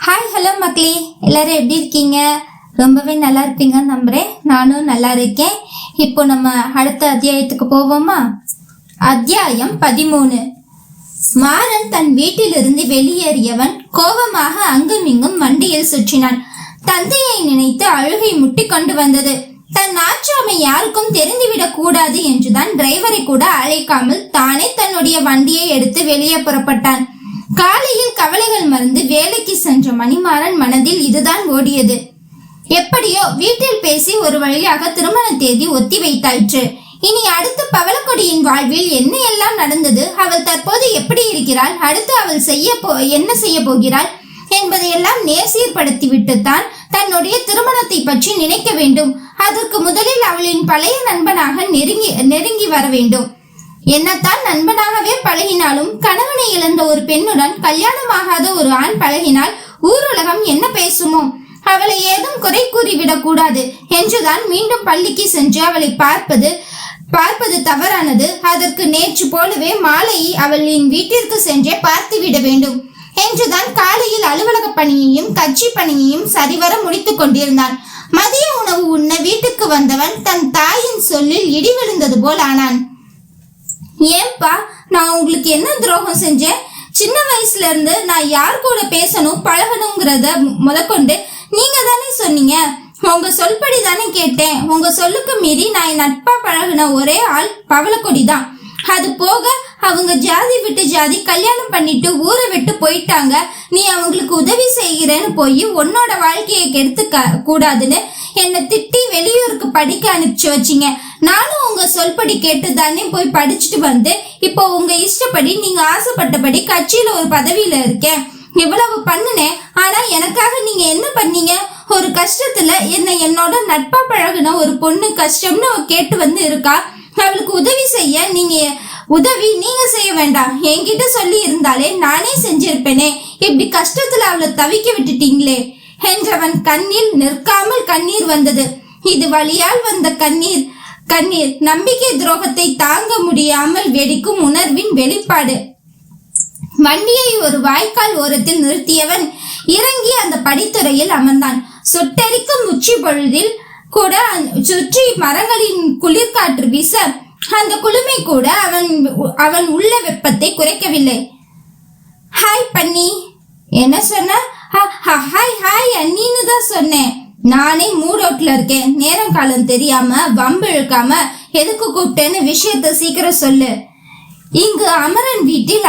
Hi hello மக்களே, எல்லாரும் எப்படி இருக்கீங்க? ரொம்பவே நல்லா இருப்பீங்கன்னு நம்புறேன். நானும் நல்லா இருக்கேன். இப்போ நம்ம அடுத்த அத்தியாயத்துக்கு போவோமா? அத்தியாயம் 13. மாறன் தன் வீட்டிலிருந்து வெளியேறியவன் கோபமாக அங்கும் இங்கும் வண்டியில் சுற்றினான். தந்தையை நினைத்து அழுகை முட்டி கொண்டு வந்தது. தன் ஆற்றாமை யாருக்கும் தெரிந்துவிடக் கூடாது என்றுதான் டிரைவரை கூட அழைக்காமல் தானே தன்னுடைய வண்டியை எடுத்து வெளியே புறப்பட்டான். காலையில் கவலைகள் மறந்து வேலைக்கு சென்ற மணிமாறன் மனதில் இதுதான் ஓடியது. எப்படியோ வீட்டில் பேசி ஒரு வழியாக திருமண தேதி ஒத்தி வைத்தாயிற்று. இனி அடுத்து பவளக்கொடியின் வாழ்வில் என்ன எல்லாம் நடந்தது, அவள் தற்போது எப்படி இருக்கிறாள், அடுத்து அவள் என்ன செய்ய போகிறாள் என்பதையெல்லாம் நேர்சீர்படுத்திவிட்டுத்தான் தன்னுடைய திருமணத்தை பற்றி நினைக்க வேண்டும். அதற்கு முதலில் அவளின் பழைய நண்பனாக நெருங்கி வர வேண்டும். என்னத்தான் நண்பனாகவே பழகினாலும் கணவனை இழந்த ஒரு பெண்ணுடன் கல்யாணமாகாத ஒரு ஆண் பழகினால் ஊருலகம் என்ன பேசுமோ? அவளை ஏதும் குறை கூறிவிடக் கூடாது என்றுதான் மீண்டும் பள்ளிக்கு சென்று அவளை பார்ப்பது தவறானது. அதற்கு நேற்று போலவே மாலையை அவளின் வீட்டிற்கு சென்றே பார்த்து விட வேண்டும் என்றுதான் காலையில் அலுவலக பணியையும் கட்சி பணியையும் சரிவர முடித்துக் கொண்டிருந்தான். மதிய உணவு உண்ண வீட்டுக்கு வந்தவன் தன் தாயின் சொல்லில் இடி விழுந்தது போல் ஆனான். ஏன்பா, நான் உங்களுக்கு என்ன துரோகம் செஞ்சேன்? சின்ன வயசுல இருந்து நான் யார் கூட பேசணும் பழகணுங்கிறத முதற்கொண்டு நீங்க தானே சொன்னீங்க. உங்க சொல்படி தானே கேட்டேன். உங்க சொல்லுக்கு மீறி நான் நட்பா பழகின ஒரே ஆள் பவளக்கொடி தான். அது போக அவங்க ஜாதி விட்டு ஜாதி கல்யாணம் பண்ணிட்டு ஊரை விட்டு போயிட்டாங்க. நீ அவங்களுக்கு உதவி செய்கிறேன்னு போய் உன்னோட வாழ்க்கையை கெடுத்து கூடாதுன்னு என்னை திட்டி வெளியூருக்கு படிக்க அனுப்பிச்சு வச்சிங்க. நானும் உங்க சொல்படி கேட்டு தானே போய் படிச்சுட்டு வந்து இப்போ உங்க இஷ்டப்படி நீங்க ஆசைப்பட்டபடி கட்சியில ஒரு பதவியில இருக்கேன். இவ்வளவு பண்ணுனேன். ஆனா எனக்காக நீங்க என்ன பண்ணீங்க? ஒரு கஷ்டத்துல என்னோட நட்பா பழகுன ஒரு பொண்ணு கஷ்டம்னு கேட்டு வந்து இருக்கா. அவளுக்கு உதவி நீங்க செய்ய வேண்டாம். என்கிட்ட சொல்லி இருந்தாலே நானே செஞ்சிருப்பேனே. இப்படி கஷ்டத்துல அவளை தவிக்க விட்டுட்டீங்களே என்றவன் கண்ணில் நிற்காமல் கண்ணீர் வந்தது. இது வழியால் வந்த கண்ணீர் நம்பிக்கை துரோகத்தை தாங்க முடியாமல் வெடிக்கும் உணர்வின் வெளிப்பாடு. வண்டியை ஒரு வாய்க்கால் ஓரத்தில் நிறுத்தியவன் இறங்கி அந்த படித்துறையில் அமர்ந்தான். சுட்டெரிக்கும் உச்சி பொழுதில் கூட சுற்றி மரங்களின் குளிர்காற்று வீச அந்த குளுமை கூட அவன் உள்ள வெப்பத்தை குறைக்கவில்லை. ஹாய் பன்னி, என்ன சொன்ன? ஹாய் ஹாய் அண்ணின்னு தான் சொன்னேன். நானே மூட் அவுட்ல இருக்கேன். நேரம் காலம் தெரியாம வம்பு இழுக்காம எதுக்கு கூப்பிட்டேன்னு விஷயத்த சீக்கிரம் சொல்லு. இங்கு அமரன் வீட்டில்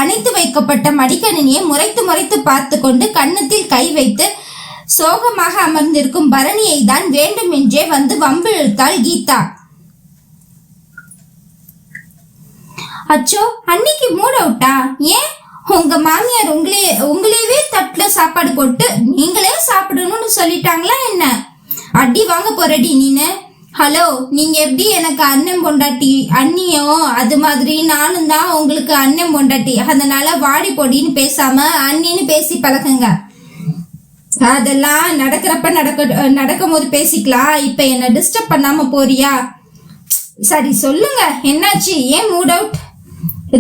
அணைத்து வைக்கப்பட்ட மடிக்கணினியை முறைத்து பார்த்து கொண்டு கன்னத்தில் கை வைத்து சோகமாக அமர்ந்திருக்கும் பரணியை தான் வேண்டுமென்றே வந்து வம்பு இழுத்தாள் கீதா. அச்சோ, அன்னைக்கு மூட் அவுட்டா? ஏன்? உங்க மாமியார் உங்களையவே தட்டுல சாப்பாடு போட்டு நீங்களே சாப்பிடணும்னு சொல்லிட்டாங்களா என்ன? அடி வாங்க போறடி நீனு. ஹலோ, நீங்க எப்படி எனக்கு அண்ணன் பொண்டாட்டி அண்ணியோ அது மாதிரி நானும் தான் உங்களுக்கு அண்ணன் பொண்டாட்டி. அதனால வாடி பொடின்னு பேசாம அண்ணின்னு பேசி பழகுங்க. அதெல்லாம் நடக்கும் போது பேசிக்கலாம். இப்ப என்ன டிஸ்டர்ப் பண்ணாம போறியா? சரி சொல்லுங்க, என்னாச்சு? ஏன் மூட் அவுட்?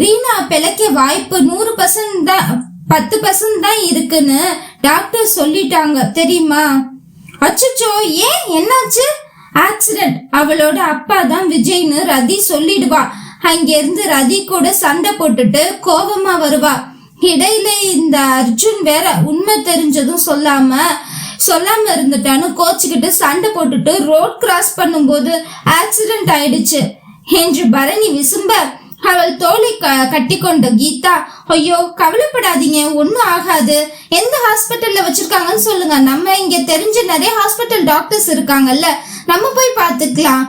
ரீனா பிழைக்க வாய்ப்பு 100% தான், 10% தான் இருக்குன்னு டாக்டர் சொல்லிட்டாங்க தெரியுமா? அச்சோ, ஏன்? என்னாச்சு? ஆக்சிடென்ட். அவளோட அப்பா தான் விஜய்னு ரதி சொல்லிடுவா. அங்கிருந்து ரதி கூட சண்டை போட்டுட்டு கோபமா வருவா. இடையில இந்த அர்ஜுன் வேற உண்மை தெரிஞ்சதும் சொல்லாம இருந்துட்டான்னு கோச்சுக்கிட்டு சண்டை போட்டுட்டு ரோட் கிராஸ் பண்ணும்போது ஆக்சிடென்ட் ஆயிடுச்சு என்று பரணி விசும்ப அவள் தோலை கட்டி கொண்ட கீதா, ஐயோ கவலைப்படாதீங்க, ஒன்னும் ஆகாது. எந்த ஹாஸ்பிட்டல்ல வச்சிருக்காங்கன்னு சொல்லுங்க. நம்ம இங்க தெரிஞ்ச நிறைய ஹாஸ்பிட்டல் டாக்டர்ஸ் இருக்காங்கல்ல, நம்ம போய் பார்த்துக்கலாம்.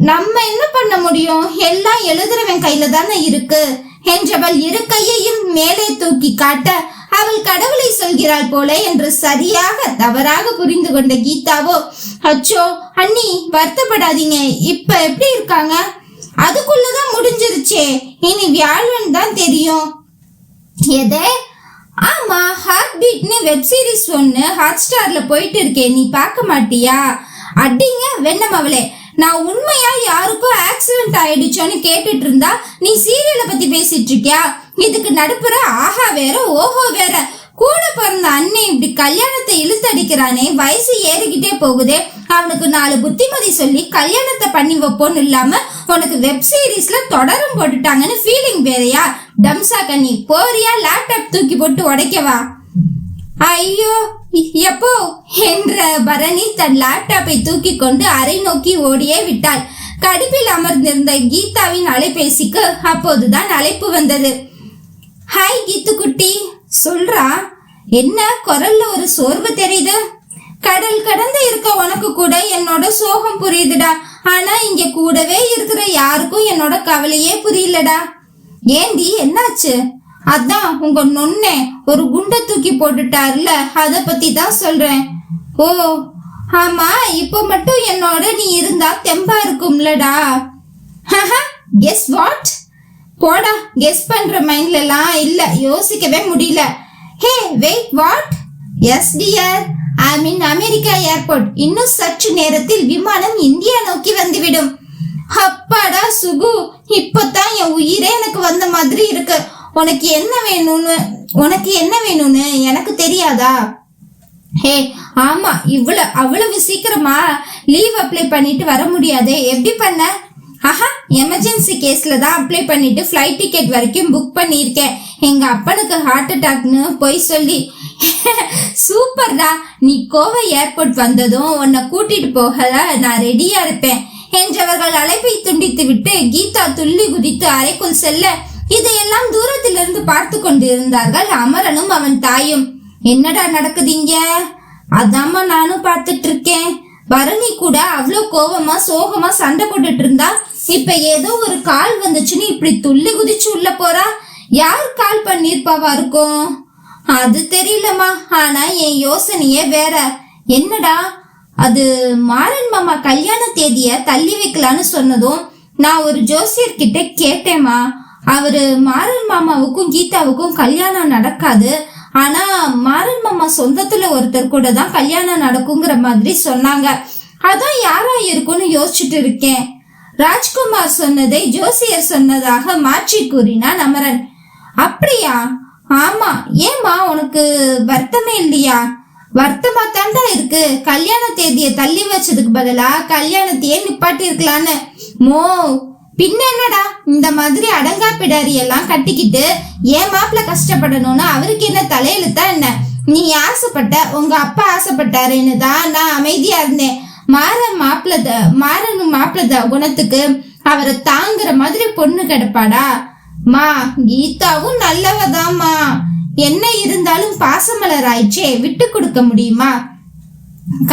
நம்ம என்ன பண்ண முடியும்? எல்லாம் எழுதுறவன் கையில தானே இருக்கு என்றவள் இரு கையையும் மேலே தூக்கி காட்ட அவள் கடவுளை சொல்கிறாள் போல என்று சரியாக தவறாக புரிந்து கொண்ட கீதாவோ, அச்சோ அண்ணி வருத்தப்படாதீங்க, இப்ப எப்படி இருக்காங்க? அதுக்குள்ளதான் முடிஞ்சிருச்சே, இனி வியாழன் தான் தெரியும். எதே? ஆமா, ஹார்ட் பீட்னு வெப் சீரிஸ் ஒன்னு ஹாட் ஸ்டார்ல போயிட்டு இருக்கேன், நீ பார்க்க மாட்டியா? அடிங்க வெண்ணம் அவளே, நான் உண்மையா யாருக்கும் ஆக்சிடென்ட் ஆயிடுச்சோன்னு கேட்டுட்டு இருந்தா நீ சீரியலை பத்தி பேசிட்டு இருக்கியா? இதுக்கு நடுப்புற ஆஹா வேற ஓஹோ வேற. கூட பிறந்த அண்ணன் இப்படி கல்யாணத்தை இழுத்தடிக்கிறானே, வயசு ஏறிக்கிட்டே போகுதே. அவனுக்கு 4 புத்திமதி சொல்லி கல்யாணத்தை பண்ணி வைப்போன்னு இல்லாம உனக்கு வெப் சீரிஸ்ல தொடரும் போட்டுட்டாங்கன்னு ஃபீலிங் வேறையா? டம்சா கண்ணி போறியா? லேப்டாப் தூக்கி போட்டு உடைக்கவா? ஐயோ எப்போ என்ற பரணி தன் லேப்டாப்பை தூக்கி கொண்டு அறை நோக்கி ஓடியே விட்டாள். கடுப்பில் அமர்ந்திருந்த கீதாவின் அலைபேசிக்கு அப்போதுதான் அழைப்பு வந்தது. ஹாய் கீத்து குட்டி, சொல்றா. என்ன குரல்ல ஒரு சோர்வு தெரியுது? கடல் கடந்து இருக்க உனக்கு கூட என்னோட சோகம் புரியுதுடா. ஆனா இங்க கூடவே இருக்கிற யாருக்கும் என்னோட கவலையே புரியலடா. ஏண்டி என்னாச்சு? அதான் உங்க நொண்ணே ஒரு குண்டை தூக்கி போட்டுட்டாருல, அத பத்தி தான் சொல்றேன். ஓ ஆமா, இப்ப மட்டும் என்னோட நீ இருந்தா தெம்பா இருக்கும்லடா. Guess what? போடா, கெஸ் பண்ற மைண்ட்ல எல்லாம் இல்ல, யோசிக்கவே முடியல. Hey wait, what? Yes dear, I mean America airport. இன்னும் சற்று நேரத்தில் விமானம் இந்தியா நோக்கி வந்துவிடும். அப்பாடா சுகு, இப்பதான் என் உயிரே எனக்கு வந்த மாதிரி இருக்கு. உனக்கு என்ன வேணும்னு எனக்கு தெரியாதா? ஹே ஆமா, அவ்வளவு சீக்கிரமா லீவ் அப்ளை பண்ணிட்டு வர முடியாதே. எப்படி பண்ண? எமர்ஜென்சி கேஸ்ல தான் அப்ளை பண்ணிட்டு ஃப்ளைட் டிக்கெட் வரைக்கும் புக் பண்ணியிருக்கேன். எங்க அப்பனுக்கு ஹார்ட் அட்டாக்னு போய் சொல்லி. சூப்பர்டா, நீ கோவை ஏர்போர்ட் வந்ததும் உன்னை கூட்டிட்டு போக நான் ரெடியா இருப்பேன் என்றவர்கள் அழைப்பை துண்டித்து விட்டு கீதா துள்ளி குதித்து அறைக்குள் செல்ல இதையெல்லாம் தூரத்திலிருந்து பார்த்து கொண்டிருந்தார்கள் அமரனும் அவன் தாயும். என்னடா நடக்குதுங்க? அதாம்மா நானும் பார்த்துட்டு இருக்கேன். பரணி கூட அவ்வளோ கோவமா சோகமா சண்டை போட்டுட்டு இருந்தா, இப்ப ஏதோ ஒரு கால் வந்துச்சுன்னு இப்படி துள்ளி குதிச்சு உள்ள போறா. யார் கால் பண்ணிருப்பாவா இருக்கும்? அது தெரியலமா. ஆனா என் யோசனையே வேற. என்னடா அது? மாறன் மாமா கல்யாண தேதிய தள்ளி வைக்கலான்னு சொன்னதும் நான் ஒரு ஜோசியர் கிட்ட கேட்டேமா. அவரு மாறன் மாமாவுக்கும் கீதாவுக்கும் கல்யாணம் நடக்காது, ஆனா மாறன் மாமா சொந்தத்துல ஒருத்தர் கூட தான் கல்யாணம் நடக்குங்கிற மாதிரி சொன்னாங்க. அதான் யாரா இருக்கும்னு யோசிச்சுட்டு இருக்கேன். ராஜ்குமார் சொன்னதை ஜோசியர் சொன்னதாக மாற்றி கூறினான் அமரன். அப்படியா? ஆமா. ஏமா உனக்கு வருத்தமே இல்லையா? வருத்தமா தாண்டா இருக்கு. கல்யாண தேதியை தள்ளி வச்சதுக்கு பதிலா கல்யாணத்தையே நிப்பாட்டி இருக்கலான்னு. மோ பின்ன என்னடா, இந்த மாதிரி அடங்கா பிடாரி எல்லாம் கட்டிக்கிட்டு ஏன் மாப்பிள்ள கஷ்டப்படணும்னு அவருக்கு என்ன தலையெழுத்தா என்ன? நீ ஆசைப்பட்ட, உங்க அப்பா ஆசைப்பட்டாருன்னு தான் நான் அமைதியா இருந்தேன். மாறன் மாப்பிள்ள குணத்துக்கு அவரை தாங்குற மாதிரி பொண்ணு கிடப்பாடா? மா கீதாவும் நல்லவதாம்மா. என்ன இருந்தாலும் பாசமலர் ஆயிடுச்சே, விட்டு கொடுக்க முடியுமா?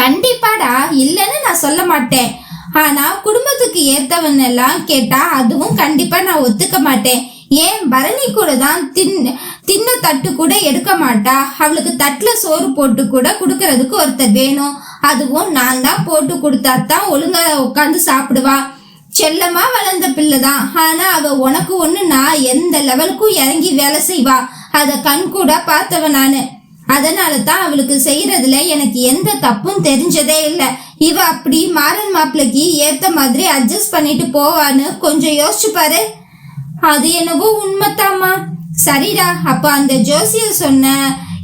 கண்டிப்பாடா, இல்லன்னு நான் சொல்ல மாட்டேன். ஆனா குடும்பத்துக்கு ஏத்தவன் எல்லாம் கேட்டா அதுவும் கண்டிப்பா நான் ஒத்துக்க மாட்டேன். ஏன் பரணி கூட தான் தின்ன தட்டு கூட எடுக்க மாட்டா. அவளுக்கு தட்டுல சோறு போட்டு கூட குடுக்கறதுக்கு ஒருத்தர் வேணும். அதுவும் நான் தான் போட்டு கொடுத்தாதான் ஒழுங்கா உட்காந்து சாப்பிடுவா. செல்லமா வளர்ந்த பிள்ளைதான். ஆனா அவ உனக்கு ஒண்ணுன்னா எந்த லெவலுக்கும் இறங்கி வேலை செய்வா. அத கண் கூட பார்த்தவ நானு. அதனாலதான் அவளுக்கு செய்யறதுல எனக்கு எந்த தப்பும் தெரிஞ்சதே இல்லை. இவ அப்படி மாறன் மாப்பிளைக்கு ஏத்த மாதிரி அட்ஜஸ்ட் பண்ணிட்டு போவான்னு கொஞ்சம் யோசிச்சு பாரு. அது என்னவோ உண்மைத்தாமா. சரிடா, அப்ப அந்த ஜோசியர் சொன்ன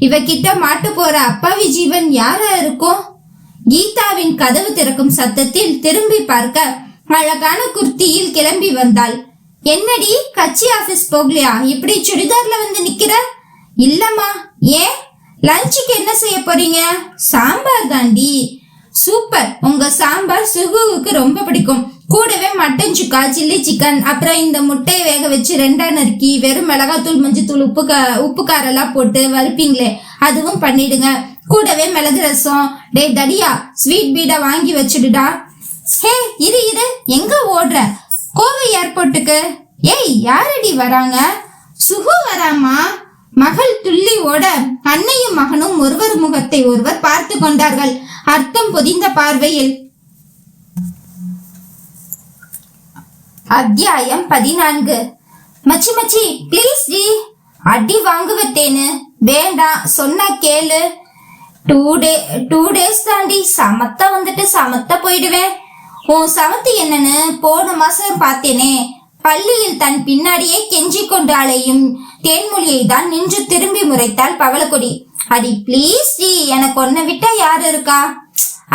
இவகிட்ட மாட்டு போற அப்பாவி ஜீவன் யாரா இருக்கும்? கீதாவின் கதவு திறக்கும் சத்தத்தில் திரும்பி பார்க்க அழகான குர்த்தியில் கிளம்பி வந்தாள். என்னடி, கட்சி ஆபீஸ் போகலையா? இப்படி சுடிதார்ல வந்து நிக்கிற? இல்லம்மா. ஏன்? லஞ்சுக்கு என்ன செய்ய போறீங்க? சாம்பார் தாண்டி. சூப்பர், உங்க சாம்பார் சுகுவுக்கு ரொம்ப பிடிக்கும். கூடவே மட்டன் சுக்கா, சில்லி சிக்கன், அப்புறம் இந்த முட்டையை வேக வச்சு 2ஆ நறுக்கி வெறும் மிளகாத்தூள், மஞ்சத்தூள், உப்பு காரெல்லாம் போட்டு வறுப்பீங்களே, அதுவும் பண்ணிடுங்க. கூடவே மிளகு ரசம். டே தடியா, ஸ்வீட் பீடா வாங்கி வச்சுடுடா. ஹே இரு, எங்க ஓடுற? கோவை ஏர்போர்ட்டுக்கு. ஏய் யாரடி வராங்க? சுகு வராமா. மகள் துள்ளி ஓட அன்னையும் மகனும் ஒருவர் முகத்தை ஒருவர் பார்த்து கொண்டார்கள், அர்த்தம் பொதிந்த பார்வையில். அத்தியாயம் 14. மச்சி மச்சி ப்ளீஸ் டி. அடி வாங்குவத்தேன்னு. வேண்டாம், சொன்னா கேளு. 2 days தாண்டி. சமத்தா வந்துட்டு சமத்தா போயிடுவேன். உன் சமத்து என்னன்னு போன மாசம் பார்த்தேனே. பள்ளியில் தன் பின்னாடியே கெஞ்சி கொண்டு அலையும் தேன்மொழியை தான் நின்று திரும்பி முறைத்தாள் பவளக்கொடி. அடி ப்ளீஸ் டி, எனக்கு ஒன்ன விட்டா யாரு இருக்கா?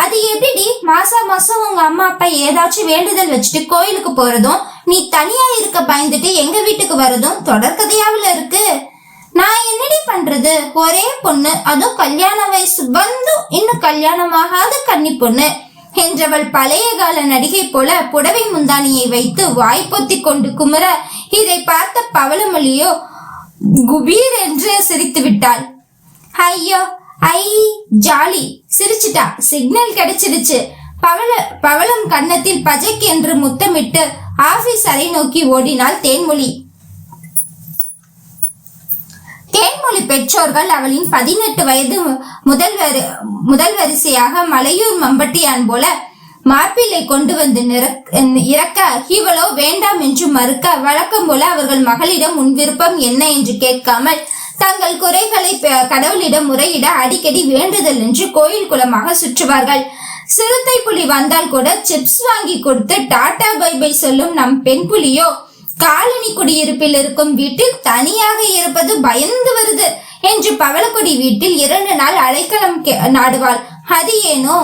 அது எப்படி மாசம் மாசம் உங்க அம்மா அப்பா ஏதாச்சும் வேண்டுதல் வச்சுட்டு கோயிலுக்கு போறதும், நீ தனியா இருக்க பயந்துட்டு எங்க வீட்டுக்கு வரதும் தொடர்கதையாவில் இருக்கு. நான் என்னடி பண்றது? ஒரே பொண்ணு, அதுவும் கல்யாண வயசு வந்தும் இன்னும் கல்யாணமாகாத கன்னி பொண்ணு என்றவள் பழைய கால நடிகை போல புடவை முந்தானியை வைத்து வாய் பொத்தி கொண்டு குமர, இதை பார்த்த பவளமொழியோ குபீர் என்று சிரித்து விட்டாள். ஐயோ ஐ ஜாலி, சிரிச்சுட்டா, சிக்னல் கிடைச்சிடுச்சு. பவளம் கன்னத்தில் பஜக் என்று முத்தமிட்டு ஆபீஸ் அறை நோக்கி ஓடினாள் தேன்மொழி. தேன்மொழி பெற்றோர்கள் அவளின் 18 வயது முதல் வரிசையாக மலையூர் மம்பட்டியான் போல மாப்பிள்ளை கொண்டு வந்து இறக்க, இவளோ வேண்டாம் என்று மறுக்க, வழக்கம் போல அவர்கள் மகளிடம் உன் விருப்பம் என்ன என்று கேட்காமல் தங்கள் குறைகளை கடவுளிடம் முறையிட அடிக்கடி வேண்டுதல் என்று கோயில் குளமாக சுற்றுவார்கள். சிறுத்தை புலி வந்தால் கூட சிப்ஸ் வாங்கி கொடுத்து டாடா பை பை சொல்லும் நம் பெண் புலியோ காலனி குடியிருப்பில் இருக்கும் வீட்டில் தனியாக இருப்பது பயந்து வருது என்று பவளக்கொடி வீட்டில் 2 நாள் அடைக்கலம் நாடுவாள். அது ஏனோ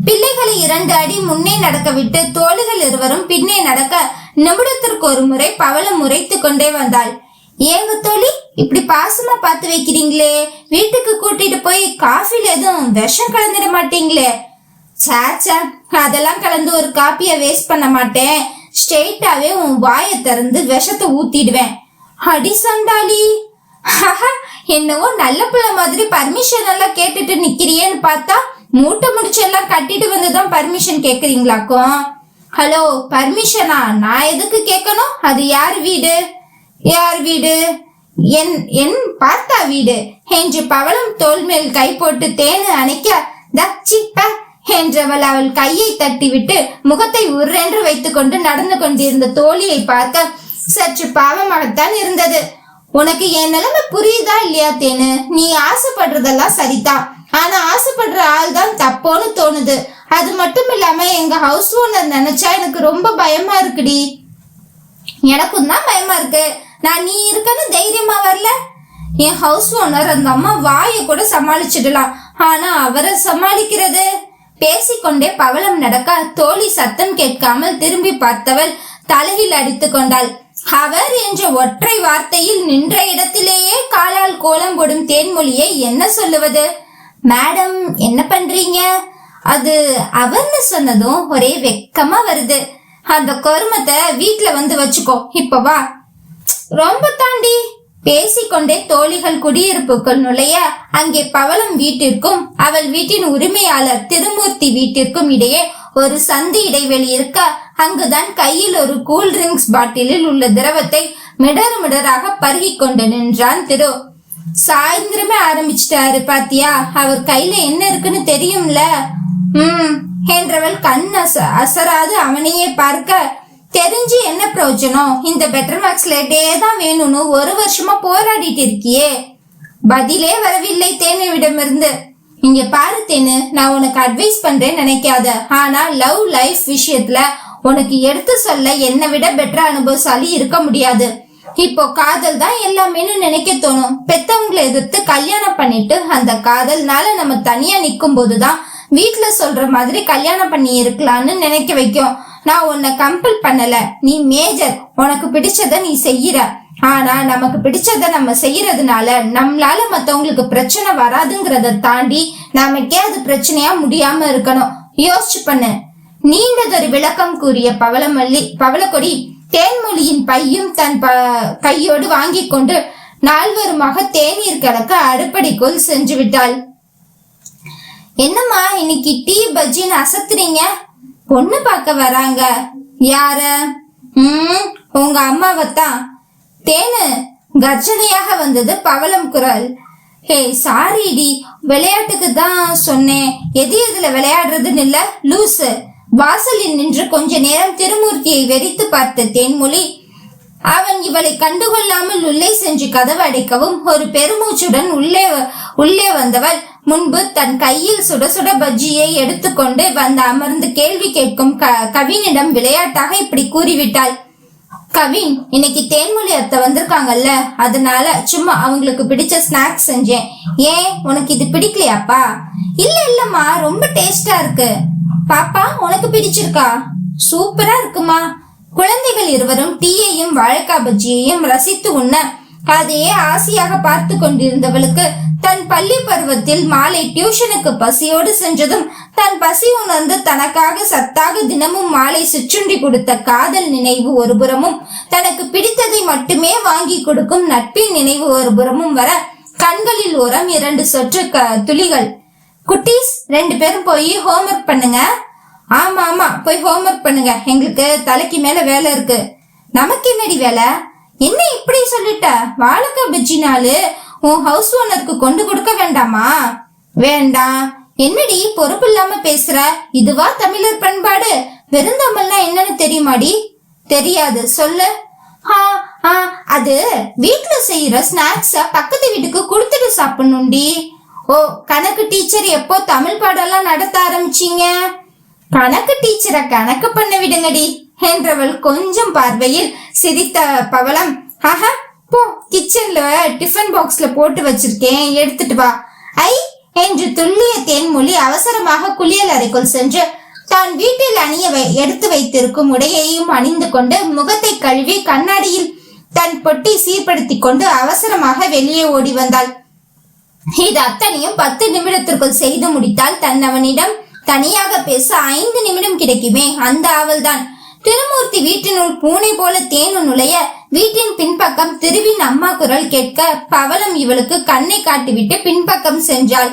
பிள்ளைகளை 2 அடி முன்னே நடக்க விட்டு தோழிகள் இருவரும் பின்னே நடக்க நிமிடத்திற்கு ஒரு முறை பவளம் முறைத்து கொண்டே வந்தாள். ஏங்க தோழி, இப்படி பாசமா பார்த்து வைக்கிறீங்களே, வீட்டுக்கு கூட்டிட்டு போய் காஃபில எதுவும் விஷம் கலந்துட மாட்டீங்களே? சாச்சா, அதெல்லாம் கலந்து ஒரு காப்பிய வேஸ்ட் பண்ண மாட்டேன். ஸ்ட்ரெயிட்டாவே உன் வாயை திறந்து விஷத்தை ஊத்திடுவேன். அடி சண்டாளி, என்னவோ நல்ல பிள்ளை மாதிரி பர்மிஷன் எல்லாம் கேட்டுட்டு நிக்கிறியேன்னு பார்த்தா மூட்டை முடிச்சு எல்லாம் கட்டிட்டு வந்துதான் பர்மிஷன் கேக்குறீங்களாக்கும். ஹலோ, பர்மிஷனா? நான் எதுக்கு கேட்கணும்? அது யார் வீடு? யார் வீடு? என் பார்த்தா வீடு என்று பவளம் தோல் மேல் கை போட்டு தேனு அணைக்க, தச்சிப்ப என்றவள் அவள் கையை தட்டிவிட்டு முகத்தை உர்ரென்று வைத்துக் கொண்டு நடந்து கொண்டிருந்த தோழியை பார்க்க சற்று பாவமாகத்தான் இருந்தது. உனக்கு என் நிலைமை புரியுதா இல்லையா தேனு? நீ ஆசைப்படுறதெல்லாம் சரிதான், ஆனா ஆசைப்படுற ஆள் தான் தப்போன்னு தோணுது. அது மட்டும் இல்லாம எங்க ஹவுஸ் ஓனர் நினைச்சா எனக்கு ரொம்ப பயமா இருக்குடி. எனக்கும் தான் பயமா இருக்கு. நான் நீ இருக்கன்னு தைரியமா வரல. என் ஹவுஸ் ஓனர் அந்த அம்மா வாயை கூட சமாளிச்சிடலாம், ஆனா அவரை சமாளிக்கிறது? பேசிக்கொண்டே பவளம் நடக்க தோழி சத்தம் கேட்காமல் திரும்பி பார்த்தவள் தலையில் அடித்து கொண்டாள். அவர் என்ற ஒற்றை வார்த்தையில் நின்ற இடத்திலேயே காலால் கோலம் போடும் தேன்மொழியை என்ன சொல்லுவது? மேடம், என்ன பண்றீங்க? அது அவர்னு சொன்னதும் ஒரே வெக்கமா வருது. அந்த கருமத்தை வீட்டுல வந்து வச்சுக்கோ, இப்ப வா. ரொம்ப தாண்டி. பேசிக்கொண்டே தோழிகள் குடியிருப்புக்குள் நுழைய அங்கே பவளம் வீட்டிற்கும் அவள் வீட்டின் உரிமையாளர் திருமூர்த்தி வீட்டிற்கும் இடையே ஒரு சந்தி இடைவெளி இருக்க, அங்குதான் கையில் ஒரு கூல் ட்ரிங்க்ஸ் பாட்டிலில் உள்ள திரவத்தை மிடர் மிடராக பருகி கொண்டு நின்றான் திரு. சாயந்திரமே ஆரம்பிச்சிட்டாரு பாத்தியா? அவர் கையில என்ன இருக்குன்னு தெரியும்ல? என்றவள் கண் அசராது அவனையே பார்க்க, தெரிஞ்சு என்ன பிரயோஜனம்? இந்த பெட்டர் மார்க்ஸ்ல டே தான் வேணும்னு 1 வருஷமா போராடிட்டு இருக்கியே. பதிலே வரவில்லை தேனுவிடமிருந்து. இங்க பாரு தேனு, நான் உனக்கு அட்வைஸ் பண்றேன்னு நினைக்காத, ஆனா லவ் லைஃப் விஷயத்துல உனக்கு எடுத்து சொல்ல என்னை விட பெட்டர் அனுபவசாலி இருக்க முடியாது. இப்போ காதல் தான் எல்லாமேனு நினைக்க தோணும். பெத்தவங்களை எதிர்த்து கல்யாணம் பண்ணிட்டு அந்த காதல்னால நம்ம தனியா நிக்கும் போதுதான் வீட்டுல சொல்ற மாதிரி கல்யாணம் பண்ணி இருக்கலாம்னு நினைக்க வைக்கும். நான் உன்னை கம்பல் பண்ணல, நீ மேஜர், உனக்கு பிடிச்சத நீ செய்யற. ஆனா நமக்கு பிடிச்சத நம்ம செய்யறதுனால நம்மளால மத்தவங்களுக்கு பிரச்சனை வராதுங்கிறத தாண்டி நமக்கே அது பிரச்சனையா முடியாம இருக்கணும். யோசிச்சு பண்ணு. நீண்டதொரு விளக்கம் கூறிய பவளக்கொடி தேன்மொழியின் பையும் தன் கையோடு வாங்கி கொண்டு 4வருமாக தேநீர் கலக்க அடுப்படிக்குள் சென்று விட்டாள். என்னம்மா இன்னைக்கு டீ பஜ்ஜின்னு அசத்துறீங்க? பொண்ணு பார்க்க வராங்க. யார? உங்க அம்மாவத்தான். தேனு, கர்ஜனையாக வந்தது பவளம் குரல். ஹே சாரிடி, விளையாட்டுக்கு தான் சொன்னேன். எதுல விளையாடுறதுன்னு இல்ல லூசு. வாசலில் நின்று கொஞ்ச நேரம் திருமூர்த்தியை வெறித்து பார்த்த தேன்மொழி அவன் இவளை கண்டுகொள்ளாமல் உள்ளே சென்று கதவு அடைக்கவும் ஒரு பெருமூச்சுடன் உள்ளே வந்தவள் முன்பு தன் கையில் சுட சுட பஜ்ஜியை எடுத்துக்கொண்டு வந்து அமர்ந்து கேள்வி கேட்கும் கவினிடம் விளையாட்டாக இப்படி கூறிவிட்டாள். கவின், இன்னைக்கு தேன்மொழி அத்தை வந்திருக்காங்கல்ல, அதனால சும்மா அவங்களுக்கு பிடிச்ச ஸ்நாக்ஸ் செஞ்சேன். ஏன், உனக்கு இது பிடிக்கலையாப்பா? இல்லம்மா, ரொம்ப டேஸ்டா இருக்கு. பாப்பா, உனக்கு பிடிச்சிருக்கா? சூப்பரா இருக்குமா. குழந்தைகள் இருவரும் டீயையும் வாழைக்காய் பஜ்ஜியையும் ரசித்து உண்ண அதையே ஆசையாக பார்த்து கொண்டிருந்தவளுக்கு தன் பள்ளி பருவத்தில் மாலை டியூஷனுக்கு பசியோடு சென்றதும் தன் பசி உணர்ந்து தனக்காக சத்தாக தினமும் மாலை சிற்றுண்டி கொடுத்த காதல் நினைவு ஒருபுறமும், தனக்கு பிடித்ததை மட்டுமே வாங்கி கொடுக்கும் நட்பின் நினைவு ஒருபுறமும் வர கண்களில் ஓரம் 2 சொற்று துளிகள். குட்டீஸ், 2 பேரும் போய் ஹோம்ஒர்க் பண்ணுங்க. ஆமா, போய் ஹோம்ஒர்க் பண்ணுங்க, எங்களுக்கு தலைக்கு மேல வேலை இருக்கு. நமக்கு என்னடி வேலை? என்ன இப்படி சொல்லிட்ட? வாழைக்காய் பஜ்ஜினாலு உன் ஹவுஸ் ஓனருக்கு கொண்டு கொடுக்க வேண்டாமா? வேண்டாம். என்னடி பொறுப்பு இல்லாம பேசுற? இதுவா தமிழர் பண்பாடு? வெறுந்தமிழ்னா என்னன்னு தெரியுமாடி? தெரியாது, சொல்லு. அது வீட்டுல செய்யற ஸ்நாக்ஸ பக்கத்து வீட்டுக்கு கொடுத்துட்டு சாப்பிடணும்டி. ஓ, கணக்கு டீச்சர் எப்போ தமிழ் பாடெல்லாம் நடத்த ஆரம்பிச்சீங்க? கணக்கு டீச்சரை கணக்கு பண்ண விடுங்கடி என்றவள் கொஞ்சம் பார்வையில் சிரித்த பவளம், ஆஹா போ, கிச்சன்ல டிஃபன் பாக்ஸ்ல போட்டு வச்சிருக்கேன், எடுத்துட்டு வா. ஐ என்று துள்ளிய தேன்மொழி அவசரமாக குளியல் அறைக்குள் சென்று தான் வீட்டில் எடுத்து வைத்திருக்கும் உடையையும் அணிந்து கொண்டு முகத்தை கழுவி கண்ணாடியில் தன் பொட்டி சீர்படுத்தி கொண்டு அவசரமாக வெளியே ஓடி வந்தாள். இது அத்தனையும் 10 நிமிடத்திற்குள் செய்து முடித்தால் தன் அவனிடம் தனியாக பேச 5 நிமிடம் கிடைக்குமே, அந்த ஆவல்தான். திருமூர்த்தி வீட்டினுள் பூனை போல தேனு நுழைய வீட்டின் பின்பக்கம் திருவின் அம்மா குரல் கேட்க பவளம் இவளுக்கு கண்ணை காட்டிவிட்டு பின்பக்கம் சென்றாள்.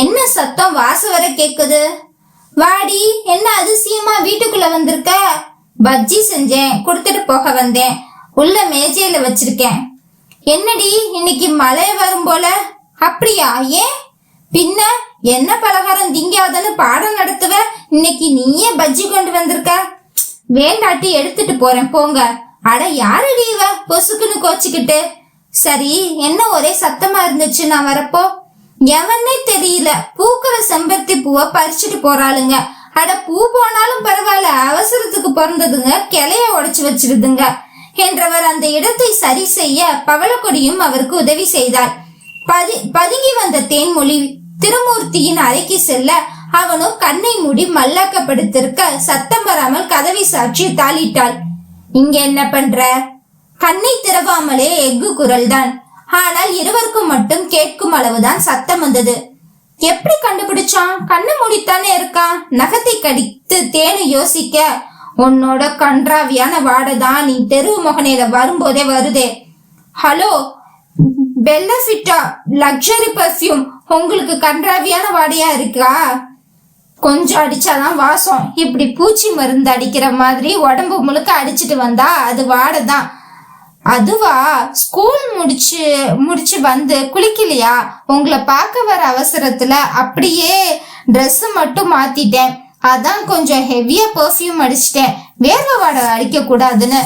என்ன சத்தம் வாச வர கேக்குது? வாடி, என்ன அதிசயமா வீட்டுக்குள்ள வந்திருக்க? பஜ்ஜி செஞ்சேன், கொடுத்துட்டு போக வந்தேன், உள்ள மேஜையில வச்சிருக்கேன். என்னடி, இன்னைக்கு மழை வரும் போல? அப்படியா? ஏன்? பின்ன என்ன பலகாரம் திங்காதன்னு பாடம் நடத்துவ, இன்னைக்கு நீயே பஜ்ஜி கொண்டு வந்திருக்க? வேண்டாட்டி எடுத்துட்டு போறேன் போங்க. அட யாரடி இவ பொசுக்குன்னு கோச்சிக்கிட்டு? சரி, என்ன ஒரே சத்தமா இருந்துச்சு நான் வரப்போ? எவனே தெரியல, பூக்கிற செம்பருத்தி பூவை பறிச்சுட்டு போறாளுங்க. அட பூ போனாலும் பரவாயில்ல, அவசரத்துக்கு பிறந்ததுங்க கிளைய உடைச்சு வச்சிருதுங்க என்றவர் அந்த இடத்தை சரி செய்ய பவளக்கொடியும் அவருக்கு உதவி செய்தார். பதுங்கி வந்த தேன்மொழி திருமூர்த்தியின் அறைக்கு செல்ல அவனோ கண்ணை மூடி மல்லாக்கப்படுத்திருக்க சத்தம் வராமல் கதவை சாட்சி தாளிட்டாள். இங்க என்ன பண்ற? கண்ணை திறவாமலே எஃகு குரல் தான். ஆனால் இருவருக்கும் மட்டும் கேட்கும் அளவுதான் சத்தம் வந்தது. எப்படி கண்டுபிடிச்சான்? கண்ணு மூடித்தானே இருக்கான். நகத்தை கடித்து தேனு யோசிக்க, உன்னோட கன்றாவியான வாடைதான் நீ தெரு முகனையில வரும்போதே வருதே. ஹலோ, பெல்லஃபிட்டா லக்ஸரி பர்ஃபியூம், உங்களுக்கு கன்றாவியான வாடையா இருக்கா? கொஞ்சம் அடிச்சாதான் வாசம். இப்படி பூச்சி மருந்து அடிக்கிற மாதிரி உடம்பு முழுக்க அடிச்சிட்டு வந்தா அது வாடைதான். அதுவா? ஸ்கூல் முடிச்சு வந்து குளிக்கலையா? உங்களை பார்க்க வர அவசரத்துல அப்படியே ட்ரெஸ் மட்டும் மாத்திட்டேன், அதான் கொஞ்சம் ஹெவியா பெர்ஃப்யூம் அடிச்சிட்டேன், வேர்வை வாடை அடிக்க கூடாதுன்னு.